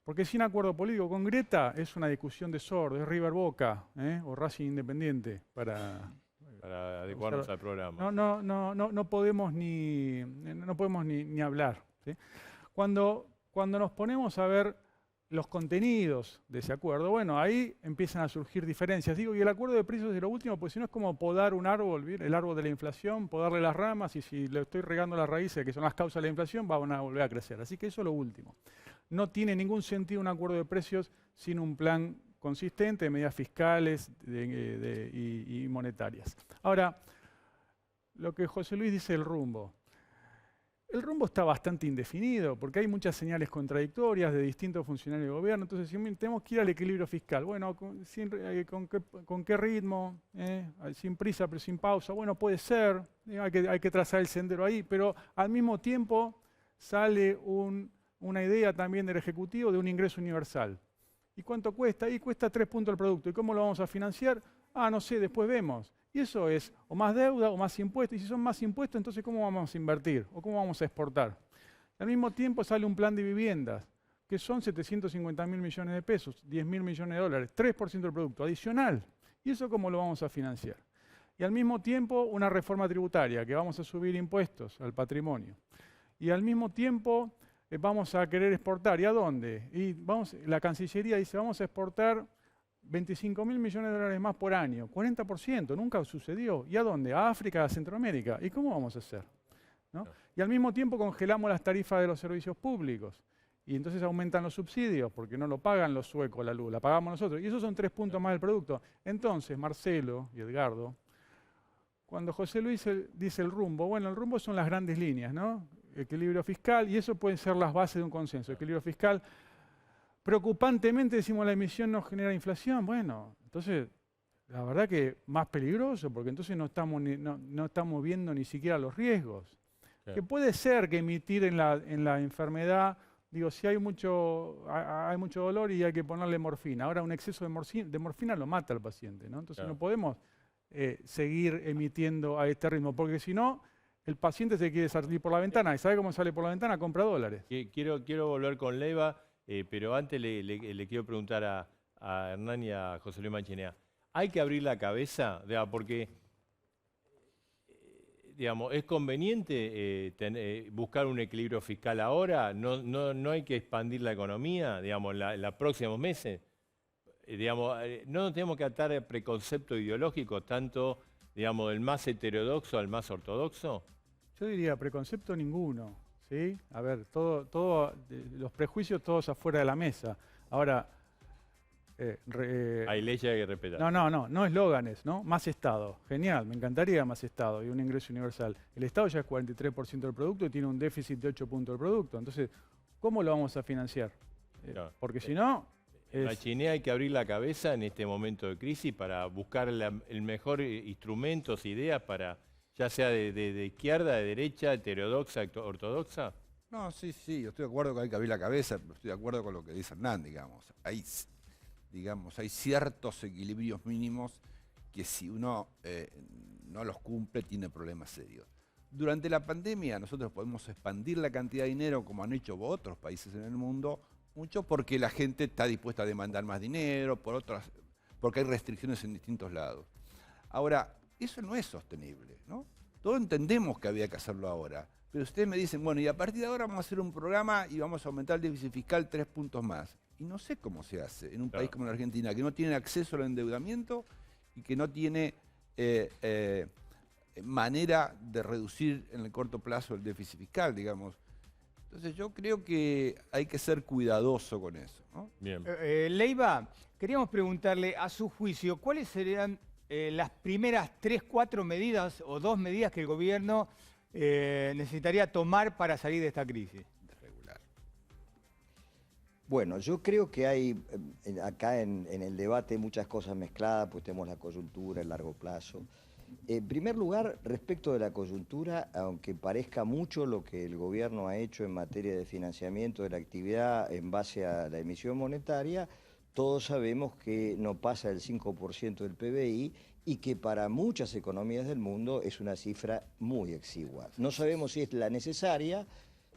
Porque sin acuerdo político con Greta es una discusión de sordo, es River Boca o Racing Independiente para adecuarnos al programa. No podemos ni hablar, ¿sí? Cuando nos ponemos a ver los contenidos de ese acuerdo, bueno, ahí empiezan a surgir diferencias. Digo, y el acuerdo de precios es lo último, porque si no es como podar un árbol, el árbol de la inflación, podarle las ramas, y si le estoy regando las raíces, que son las causas de la inflación, van a volver a crecer. Así que eso es lo último. No tiene ningún sentido un acuerdo de precios sin un plan consistente de medidas fiscales y monetarias. Ahora, lo que José Luis dice del rumbo. El rumbo está bastante indefinido porque hay muchas señales contradictorias de distintos funcionarios de gobierno. Entonces, si tenemos que ir al equilibrio fiscal, bueno, ¿con qué ritmo? Sin prisa pero sin pausa. Bueno, puede ser, hay que trazar el sendero ahí, pero al mismo tiempo sale una idea también del Ejecutivo de un ingreso universal. ¿Y cuánto cuesta? Y cuesta 3 puntos el producto. ¿Y cómo lo vamos a financiar? No sé, después vemos. Y eso es o más deuda o más impuestos. Y si son más impuestos, entonces ¿cómo vamos a invertir? ¿O cómo vamos a exportar? Al mismo tiempo sale un plan de viviendas, que son 750.000 millones de pesos, 10.000 millones de dólares, 3% del producto adicional. ¿Y eso cómo lo vamos a financiar? Y al mismo tiempo una reforma tributaria, que vamos a subir impuestos al patrimonio. Y al mismo tiempo vamos a querer exportar. ¿Y a dónde? Y la Cancillería dice, vamos a exportar 25.000 millones de dólares más por año, 40%, nunca sucedió. ¿Y a dónde? A África, a Centroamérica. ¿Y cómo vamos a hacer? ¿No? Y al mismo tiempo congelamos las tarifas de los servicios públicos. Y entonces aumentan los subsidios, porque no lo pagan los suecos la luz, la pagamos nosotros. Y esos son 3 puntos más del producto. Entonces, Marcelo y Edgardo, cuando José Luis dice el rumbo, bueno, el rumbo son las grandes líneas, ¿no? Equilibrio fiscal, y eso pueden ser las bases de un consenso. Equilibrio fiscal. Preocupantemente decimos la emisión no genera inflación. Bueno, entonces, la verdad que más peligroso, porque entonces no estamos viendo ni siquiera los riesgos. Claro. Que puede ser que emitir en la enfermedad, digo, si hay mucho dolor y hay que ponerle morfina. Ahora un exceso de morfina lo mata al paciente, ¿no? Entonces claro, no podemos seguir emitiendo a este ritmo, porque si no, el paciente se quiere salir por la ventana, y ¿sabe cómo sale por la ventana? Compra dólares. Quiero volver con Leiva, pero antes le quiero preguntar a Hernán y a José Luis Manchinea. ¿Hay que abrir la cabeza? Porque digamos, ¿es conveniente buscar un equilibrio fiscal ahora? ¿No hay que expandir la economía, digamos, en los próximos meses? Digamos, ¿no nos tenemos que atar a preconcepto ideológico, tanto, digamos, del más heterodoxo al más ortodoxo? Yo diría preconcepto ninguno, ¿sí? A ver, los prejuicios todos afuera de la mesa. Ahora... hay leyes que respetar. No eslóganes, ¿no? Más Estado. Genial, me encantaría más Estado y un ingreso universal. El Estado ya es 43% del producto y tiene un déficit de 8 puntos del producto. Entonces, ¿cómo lo vamos a financiar? No. Porque si no... Machiné, hay que abrir la cabeza en este momento de crisis para buscar el mejor instrumentos, ideas para, ya sea de izquierda, de derecha, heterodoxa, ortodoxa. No, sí, yo estoy de acuerdo que hay que abrir la cabeza, pero estoy de acuerdo con lo que dice Hernán, digamos. Hay ciertos equilibrios mínimos que si uno no los cumple tiene problemas serios. Durante la pandemia nosotros podemos expandir la cantidad de dinero como han hecho otros países en el mundo, mucho porque la gente está dispuesta a demandar más dinero, porque hay restricciones en distintos lados. Ahora, eso no es sostenible, ¿no? Todos entendemos que había que hacerlo ahora, pero ustedes me dicen, bueno, y a partir de ahora vamos a hacer un programa y vamos a aumentar el déficit fiscal 3 puntos más. Y no sé cómo se hace en un país como la Argentina, que no tiene acceso al endeudamiento y que no tiene manera de reducir en el corto plazo el déficit fiscal, digamos. Entonces yo creo que hay que ser cuidadoso con eso, ¿no? Bien. Leiva, queríamos preguntarle, a su juicio, ¿cuáles serían las primeras 3, 4 medidas o 2 medidas que el gobierno necesitaría tomar para salir de esta crisis? Bueno, yo creo que hay acá en el debate muchas cosas mezcladas, pues tenemos la coyuntura, el largo plazo. En primer lugar, respecto de la coyuntura, aunque parezca mucho lo que el gobierno ha hecho en materia de financiamiento de la actividad en base a la emisión monetaria, todos sabemos que no pasa el 5% del PBI y que para muchas economías del mundo es una cifra muy exigua. No sabemos si es la necesaria,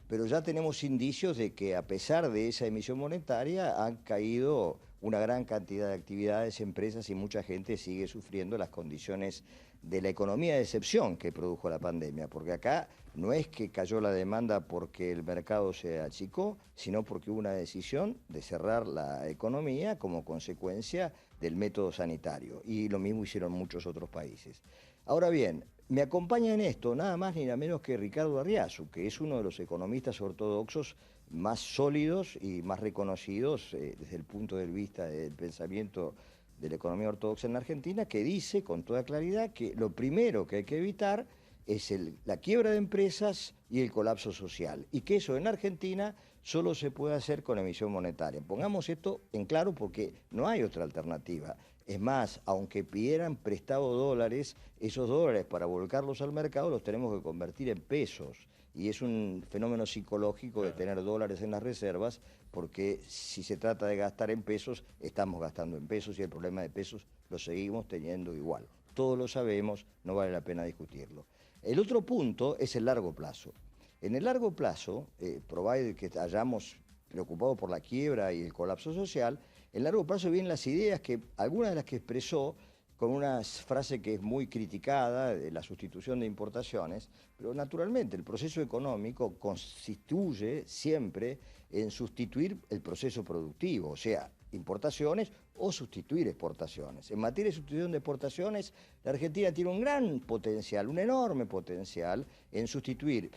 pero ya tenemos indicios de que a pesar de esa emisión monetaria han caído una gran cantidad de actividades, empresas y mucha gente sigue sufriendo las condiciones de la economía de excepción que produjo la pandemia, porque acá no es que cayó la demanda porque el mercado se achicó, sino porque hubo una decisión de cerrar la economía como consecuencia del método sanitario, y lo mismo hicieron muchos otros países. Ahora bien, me acompaña en esto nada más ni nada menos que Ricardo Arriazu, que es uno de los economistas ortodoxos más sólidos y más reconocidos desde el punto de vista del pensamiento de la economía ortodoxa en la Argentina, que dice con toda claridad que lo primero que hay que evitar es la quiebra de empresas y el colapso social, y que eso en Argentina solo se puede hacer con emisión monetaria. Pongamos esto en claro porque no hay otra alternativa. Es más, aunque pidieran prestado dólares, esos dólares para volcarlos al mercado los tenemos que convertir en pesos. Y es un fenómeno psicológico de tener dólares en las reservas, porque si se trata de gastar en pesos, estamos gastando en pesos y el problema de pesos lo seguimos teniendo igual. Todos lo sabemos, no vale la pena discutirlo. El otro punto es el largo plazo. En el largo plazo, probable que hayamos preocupado por la quiebra y el colapso social, en el largo plazo vienen las ideas que, algunas de las que expresó, con una frase que es muy criticada, de la sustitución de importaciones, pero naturalmente el proceso económico constituye siempre en sustituir el proceso productivo, o sea, importaciones o sustituir exportaciones. En materia de sustitución de exportaciones, la Argentina tiene un gran potencial, un enorme potencial en sustituir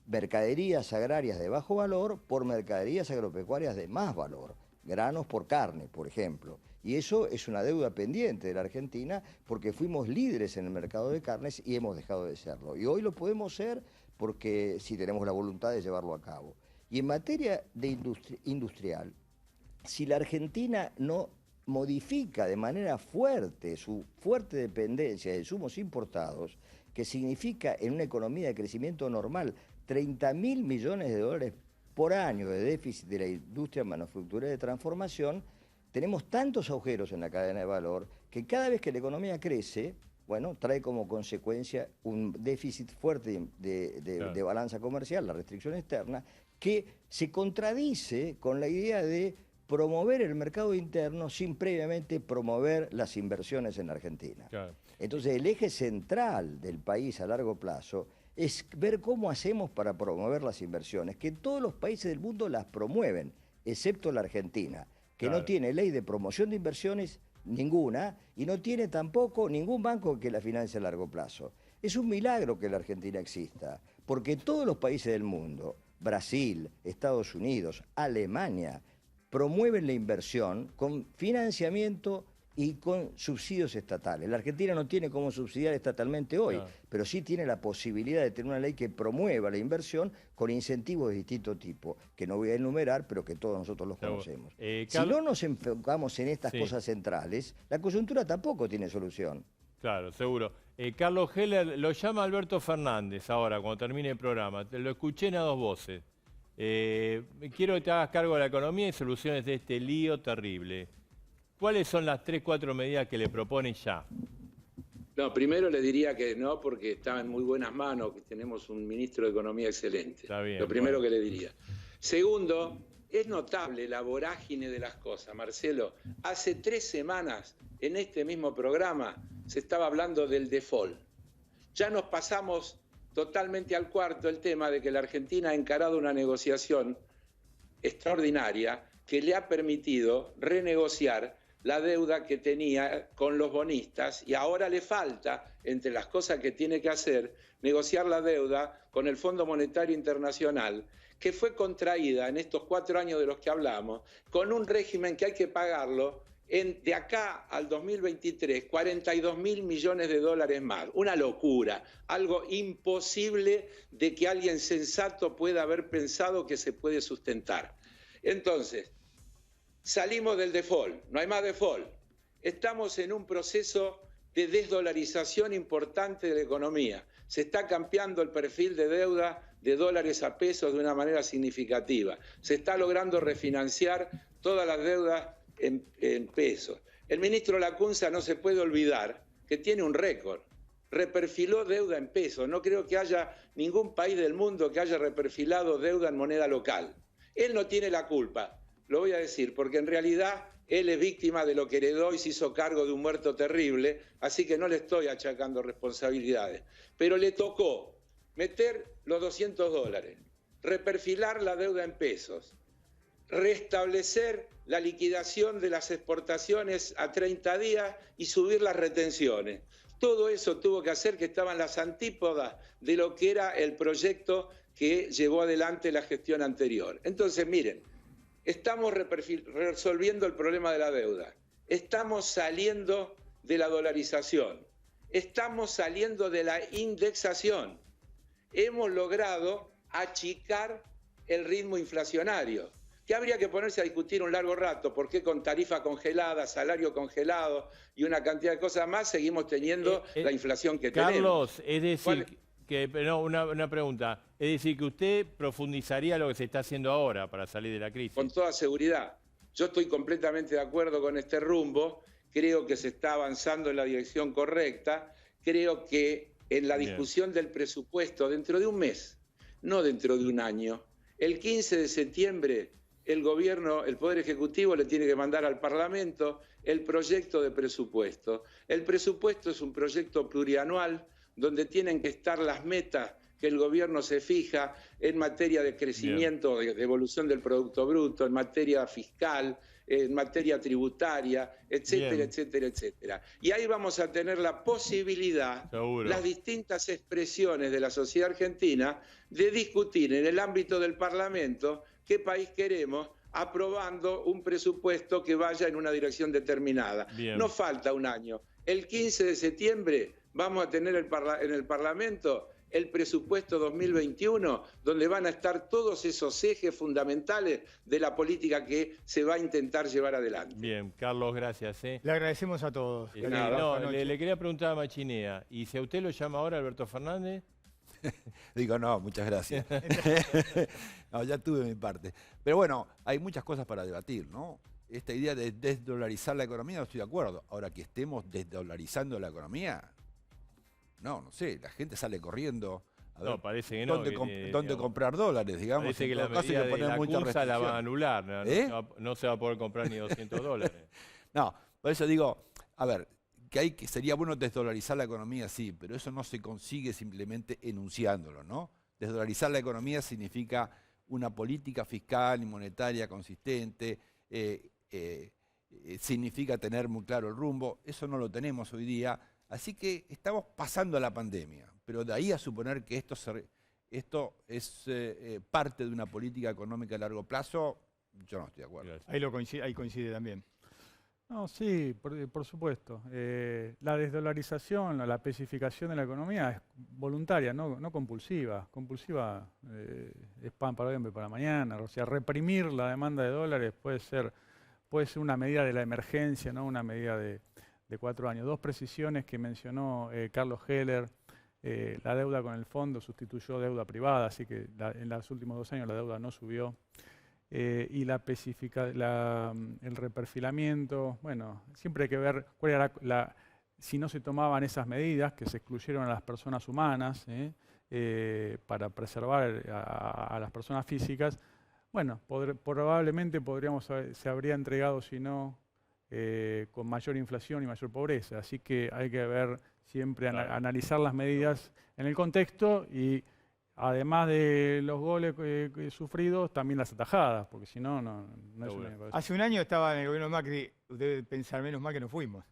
mercaderías agrarias de bajo valor por mercaderías agropecuarias de más valor, granos por carne, por ejemplo. Y eso es una deuda pendiente de la Argentina porque fuimos líderes en el mercado de carnes y hemos dejado de serlo. Y hoy lo podemos ser porque si tenemos la voluntad de llevarlo a cabo. Y en materia de industrial, si la Argentina no modifica de manera fuerte su fuerte dependencia de insumos importados, que significa en una economía de crecimiento normal 30.000 millones de dólares por año de déficit de la industria manufacturera de transformación, tenemos tantos agujeros en la cadena de valor que cada vez que la economía crece, bueno, trae como consecuencia un déficit fuerte de balanza comercial, la restricción externa, que se contradice con la idea de promover el mercado interno sin previamente promover las inversiones en Argentina. Claro. Entonces, el eje central del país a largo plazo es ver cómo hacemos para promover las inversiones, que todos los países del mundo las promueven, excepto la Argentina, que no tiene ley de promoción de inversiones ninguna y no tiene tampoco ningún banco que la financie a largo plazo. Es un milagro que la Argentina exista, porque todos los países del mundo, Brasil, Estados Unidos, Alemania, promueven la inversión con financiamiento y con subsidios estatales. La Argentina no tiene cómo subsidiar estatalmente hoy, pero sí tiene la posibilidad de tener una ley que promueva la inversión con incentivos de distinto tipo, que no voy a enumerar, pero que todos nosotros los conocemos. Si no nos enfocamos en estas cosas centrales, la coyuntura tampoco tiene solución. Claro, seguro. Carlos Heller, lo llama Alberto Fernández ahora, cuando termine el programa. Te lo escuché en a dos voces. Quiero que te hagas cargo de la economía y soluciones de este lío terrible. ¿Cuáles son las 3, 4 medidas que le propone ya? No, primero le diría que no, porque está en muy buenas manos, que tenemos un ministro de Economía excelente. Está bien, lo primero que le diría. Segundo, es notable la vorágine de las cosas, Marcelo. Hace 3 semanas, en este mismo programa, se estaba hablando del default. Ya nos pasamos totalmente al cuarto el tema de que la Argentina ha encarado una negociación extraordinaria que le ha permitido renegociar la deuda que tenía con los bonistas y ahora le falta, entre las cosas que tiene que hacer, negociar la deuda con el Fondo Monetario Internacional, que fue contraída en estos 4 años de los que hablamos, con un régimen que hay que pagarlo de acá al 2023, 42.000 millones de dólares más. Una locura, algo imposible de que alguien sensato pueda haber pensado que se puede sustentar. Entonces, salimos del default, no hay más default. Estamos en un proceso de desdolarización importante de la economía. Se está cambiando el perfil de deuda de dólares a pesos de una manera significativa. Se está logrando refinanciar todas las deudas en pesos. El ministro Lacunza no se puede olvidar que tiene un récord. Reperfiló deuda en pesos. No creo que haya ningún país del mundo que haya reperfilado deuda en moneda local. Él no tiene la culpa. Lo voy a decir, porque en realidad él es víctima de lo que heredó y se hizo cargo de un muerto terrible, así que no le estoy achacando responsabilidades. Pero le tocó meter los $200, reperfilar la deuda en pesos, restablecer la liquidación de las exportaciones a 30 días y subir las retenciones. Todo eso tuvo que hacer, que estaban las antípodas de lo que era el proyecto que llevó adelante la gestión anterior. Entonces, miren, estamos resolviendo el problema de la deuda, estamos saliendo de la dolarización, estamos saliendo de la indexación, hemos logrado achicar el ritmo inflacionario, que habría que ponerse a discutir un largo rato, porque con tarifa congelada, salario congelado y una cantidad de cosas más seguimos teniendo la inflación que tenemos. Carlos, es decir, una pregunta, es decir, que usted profundizaría lo que se está haciendo ahora para salir de la crisis. Con toda seguridad. Yo estoy completamente de acuerdo con este rumbo, creo que se está avanzando en la dirección correcta, creo que en la discusión del presupuesto dentro de un mes, no dentro de un año, el 15 de septiembre el gobierno, el Poder Ejecutivo le tiene que mandar al Parlamento el proyecto de presupuesto. El presupuesto es un proyecto plurianual donde tienen que estar las metas que el gobierno se fija en materia de crecimiento, de evolución del Producto Bruto, en materia fiscal, en materia tributaria, etcétera, etcétera, etcétera. Y ahí vamos a tener la posibilidad, las distintas expresiones de la sociedad argentina, de discutir en el ámbito del Parlamento qué país queremos, aprobando un presupuesto que vaya en una dirección determinada. No falta un año. El 15 de septiembre vamos a tener en el Parlamento el presupuesto 2021, donde van a estar todos esos ejes fundamentales de la política que se va a intentar llevar adelante. Bien, Carlos, gracias. Le agradecemos a todos. Le quería preguntar a Machinea, ¿y si a usted lo llama ahora Alberto Fernández? Digo, no, muchas gracias. No, ya tuve mi parte. Pero bueno, hay muchas cosas para debatir, ¿no? Esta idea de desdolarizar la economía, no estoy de acuerdo. Ahora que estemos desdolarizando la economía, no sé, la gente sale corriendo. A No, ver, parece que no. ¿dónde, que, dónde digamos, comprar dólares, digamos? parece que En la todo caso hay medida que de poner la muchas CUNSA la van a restricciones. anular. No, ¿Eh? no se va a poder comprar ni 200 dólares. No, por eso digo, a ver, que sería bueno desdolarizar la economía, sí, pero eso no se consigue simplemente enunciándolo, ¿no? Desdolarizar la economía significa una política fiscal y monetaria consistente, significa tener muy claro el rumbo, eso no lo tenemos hoy día, así que estamos pasando la pandemia, pero de ahí a suponer que esto es parte de una política económica a largo plazo, yo no estoy de acuerdo. Ahí coincide también. No, sí, por supuesto. La desdolarización, la especificación de la economía es voluntaria, no compulsiva. Compulsiva es pan para hoy, hambre para mañana. O sea, reprimir la demanda de dólares puede ser una medida de la emergencia, ¿no? Una medida de 4 años. 2 precisiones que mencionó Carlos Heller. La deuda con el fondo sustituyó deuda privada, así que en los últimos 2 años la deuda no subió. Y el reperfilamiento, bueno, siempre hay que ver cuál era si no se tomaban esas medidas, que se excluyeron a las personas humanas para preservar a las personas físicas, bueno, probablemente se habría entregado, si no, con mayor inflación y mayor pobreza. Así que hay que ver siempre, analizar las medidas en el contexto y además de los goles sufridos, también las atajadas, porque si no, no es una cosa. Hace un año estaba en el gobierno de Macri, usted debe pensar menos mal que no fuimos.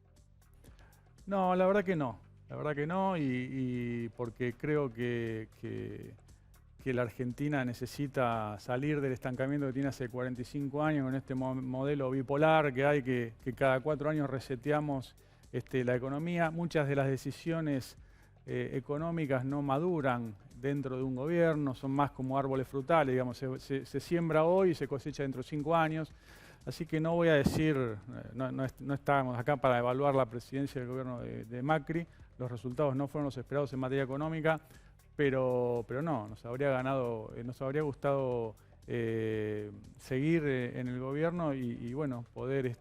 No, la verdad que no. La verdad que no, y porque creo que la Argentina necesita salir del estancamiento que tiene hace 45 años con este modelo bipolar que hay, que cada 4 años reseteamos la economía. Muchas de las decisiones económicas no maduran dentro de un gobierno, son más como árboles frutales, digamos, se siembra hoy y se cosecha dentro de 5 años. Así que no voy a decir, no estábamos acá para evaluar la presidencia del gobierno de Macri, los resultados no fueron los esperados en materia económica, pero no, nos habría gustado seguir en el gobierno y bueno, poder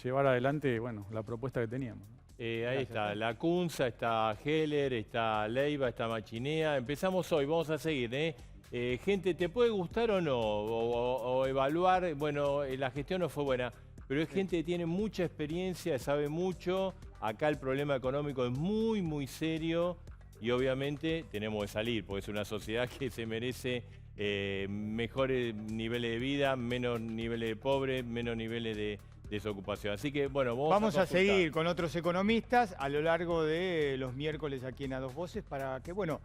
llevar adelante, bueno, la propuesta que teníamos. Ahí está, la CUNSA, está Heller, está Leiva, está Machinea. Empezamos hoy, vamos a seguir. Gente, ¿te puede gustar o no? O evaluar, bueno, la gestión no fue buena, pero es gente que tiene mucha experiencia, sabe mucho. Acá el problema económico es muy, muy serio y obviamente tenemos que salir, porque es una sociedad que se merece mejores niveles de vida, menos niveles de pobres, menos niveles de desocupación. Así que, bueno, vamos a seguir con otros economistas a lo largo de los miércoles aquí en A Dos Voces para que, bueno,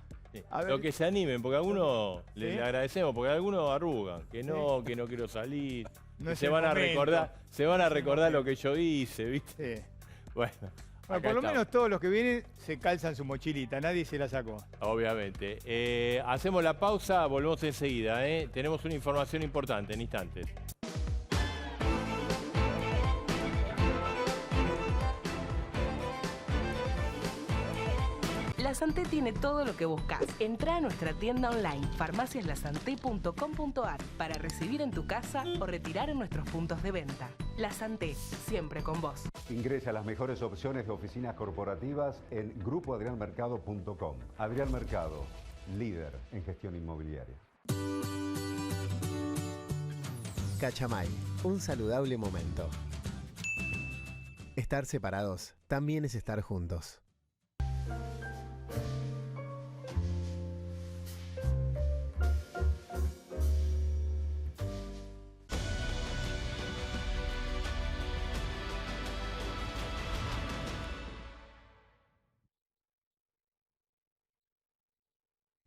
a ver. Lo que se animen, porque a algunos le agradecemos, porque a algunos arrugan, que no quiero salir, No se van a recordar lo que yo hice, ¿viste? Sí. Bueno, Por lo menos todos los que vienen se calzan su mochilita, nadie se la sacó. Obviamente. Hacemos la pausa, volvemos enseguida. Tenemos una información importante en instantes. La Santé tiene todo lo que buscas. Entra a nuestra tienda online farmaciaslasanté.com.ar para recibir en tu casa o retirar en nuestros puntos de venta. La Santé, siempre con vos. Ingresa a las mejores opciones de oficinas corporativas en grupoadrianmercado.com. Adrián Mercado, líder en gestión inmobiliaria. Cachamay, un saludable momento. Estar separados también es estar juntos.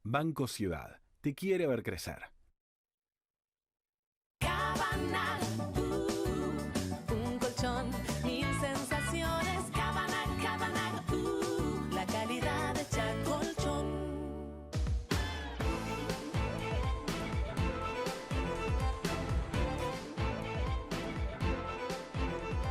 Banco Ciudad te quiere ver crecer. Cabanal, un colchón, 1000 sensaciones. Cabanal, la calidad de Chacolchón.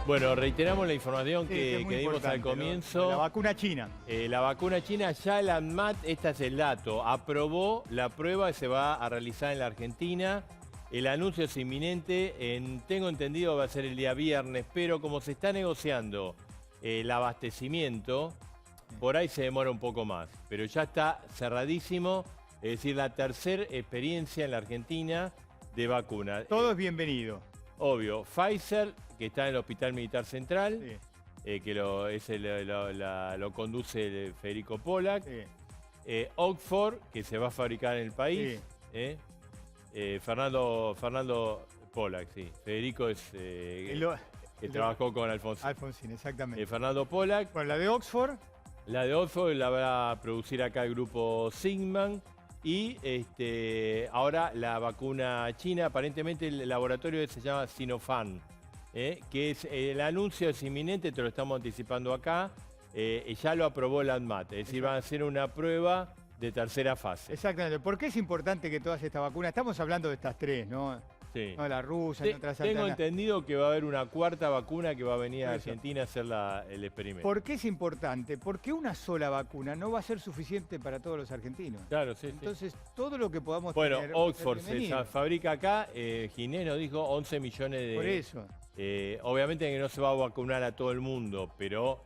Bueno, reiteramos la información que dimos al comienzo. La vacuna china. La vacuna china, ya el ANMAT, este es el dato, aprobó la prueba que se va a realizar en la Argentina. El anuncio es inminente, tengo entendido va a ser el día viernes, pero como se está negociando el abastecimiento, por ahí se demora un poco más, pero ya está cerradísimo, es decir, la tercera experiencia en la Argentina de vacuna. Todo es bienvenido. Obvio, Pfizer, que está en el Hospital Militar Central, Sí. que lo conduce Federico Pollack. Sí. Oxford, que se va a fabricar en el país. Fernando Pollack, sí. Federico es que trabajó con Alfonsín. Alfonsín, exactamente. Fernando Pollack. Bueno, la de Oxford. La de Oxford la va a producir acá el grupo Sigman. Y ahora la vacuna china, aparentemente el laboratorio se llama Sinopharm, que es el anuncio es inminente, te lo estamos anticipando acá. Ya lo aprobó el ANMAT, es decir, van a hacer una prueba de tercera fase. Exactamente. ¿Por qué es importante que todas estas vacunas, estamos hablando de estas tres, ¿no? Sí. No, la rusa, otras Tengo alternativas. entendido que va a haber una cuarta vacuna que va a venir a Argentina a hacer el experimento. ¿Por qué es importante? Porque una sola vacuna no va a ser suficiente para todos los argentinos. Claro, sí. Entonces, todo lo que podamos Bueno, tener... va a ser Oxford se bienvenido. fabrica acá, Ginés nos dijo 11 millones de... Por eso. Obviamente que no se va a vacunar a todo el mundo, pero,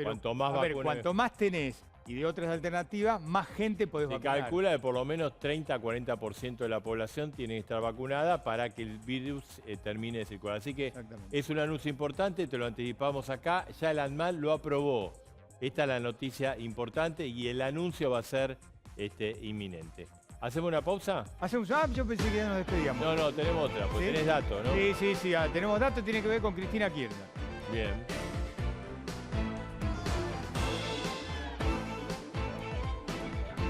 cuanto más a ver, vacunas... cuanto más tenés y de otras alternativas, más gente podés Se vacunar. calcula que por lo menos 30-40% de la población tiene que estar vacunada para que el virus termine de circular. Así que es un anuncio importante, te lo anticipamos acá. Ya el ANMAT lo aprobó. Esta es la noticia importante y el anuncio va a ser inminente. ¿Hacemos una pausa? ¿Hacemos? Yo pensé que ya nos despedíamos. No, tenemos otra, porque ¿Sí? tenés datos, ¿no? Sí, tenemos datos, tiene que ver con Cristina Kirchner. Bien.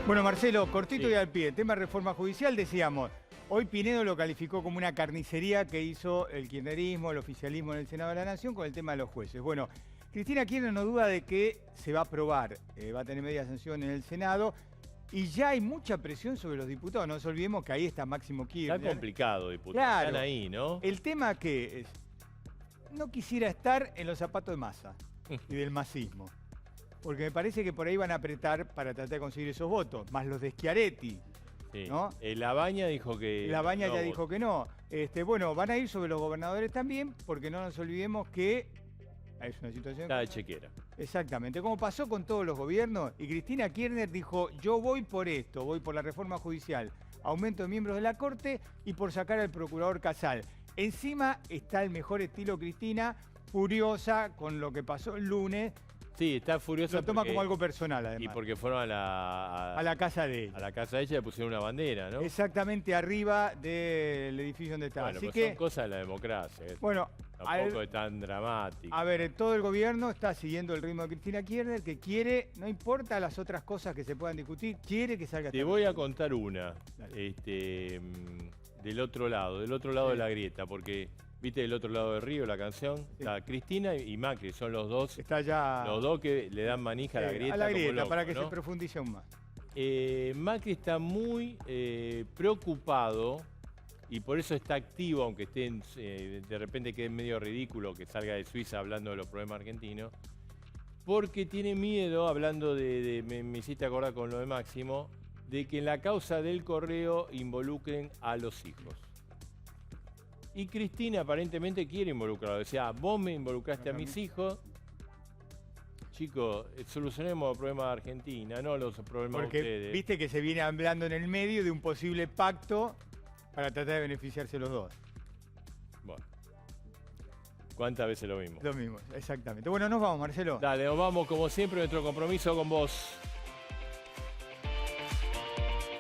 Bueno, Marcelo, cortito y al pie. Tema reforma judicial, decíamos. Hoy Pinedo lo calificó como una carnicería que hizo el kirchnerismo, el oficialismo en el Senado de la Nación con el tema de los jueces. Bueno, Cristina Kirchner no duda de que se va a aprobar, va a tener media sanción en el Senado y ya hay mucha presión sobre los diputados. No nos olvidemos que ahí está Máximo Kirchner. Está complicado, diputado. Claro. Están ahí, ¿no? El tema que es, no quisiera estar en los zapatos de Massa y del masismo. Porque me parece que por ahí van a apretar para tratar de conseguir esos votos, más los de Schiaretti. Sí. ¿No? La Baña dijo que... La Baña no ya votó. dijo que no. Bueno, van a ir sobre los gobernadores también, porque no nos olvidemos que es una situación... Está de chequera. Exactamente, como pasó con todos los gobiernos, y Cristina Kirchner dijo, yo voy por esto, voy por la reforma judicial, aumento de miembros de la Corte y por sacar al procurador Casal. Encima está el mejor estilo Cristina, furiosa con lo que pasó el lunes. Sí, está furiosa. Lo toma porque- como algo personal, además. Y porque fueron A la casa de ella. A la casa de ella le pusieron una bandera, ¿no? Exactamente arriba del edificio donde estaba. Bueno, Así pues que, son cosas de la democracia. bueno, Tampoco es tan dramático. a ver, todo el gobierno está siguiendo el ritmo de Cristina Kirchner, que quiere, no importa las otras cosas que se puedan discutir, quiere que salga. Te voy a contar una del otro lado de la grieta, porque viste del otro lado del río la canción, está Cristina y Macri, son los dos. Está ya. Los dos que le dan manija a la grieta. A la como grieta, loco, para que ¿no? se profundice aún más. Macri está muy preocupado y por eso está activo, aunque esté de repente quede medio ridículo que salga de Suiza hablando de los problemas argentinos, porque tiene miedo, hablando me hiciste acordar con lo de Máximo, de que en la causa del correo involucren a los hijos. Y Cristina aparentemente quiere involucrarlo. Decía, vos me involucraste a mis hijos. Chicos, solucionemos los problemas de Argentina, no los problemas de Porque ustedes. viste que se viene hablando en el medio de un posible pacto para tratar de beneficiarse los dos. Bueno. ¿Cuántas veces lo vimos? Lo mismo, exactamente. Bueno, nos vamos, Marcelo. Dale, nos vamos como siempre, nuestro compromiso con vos.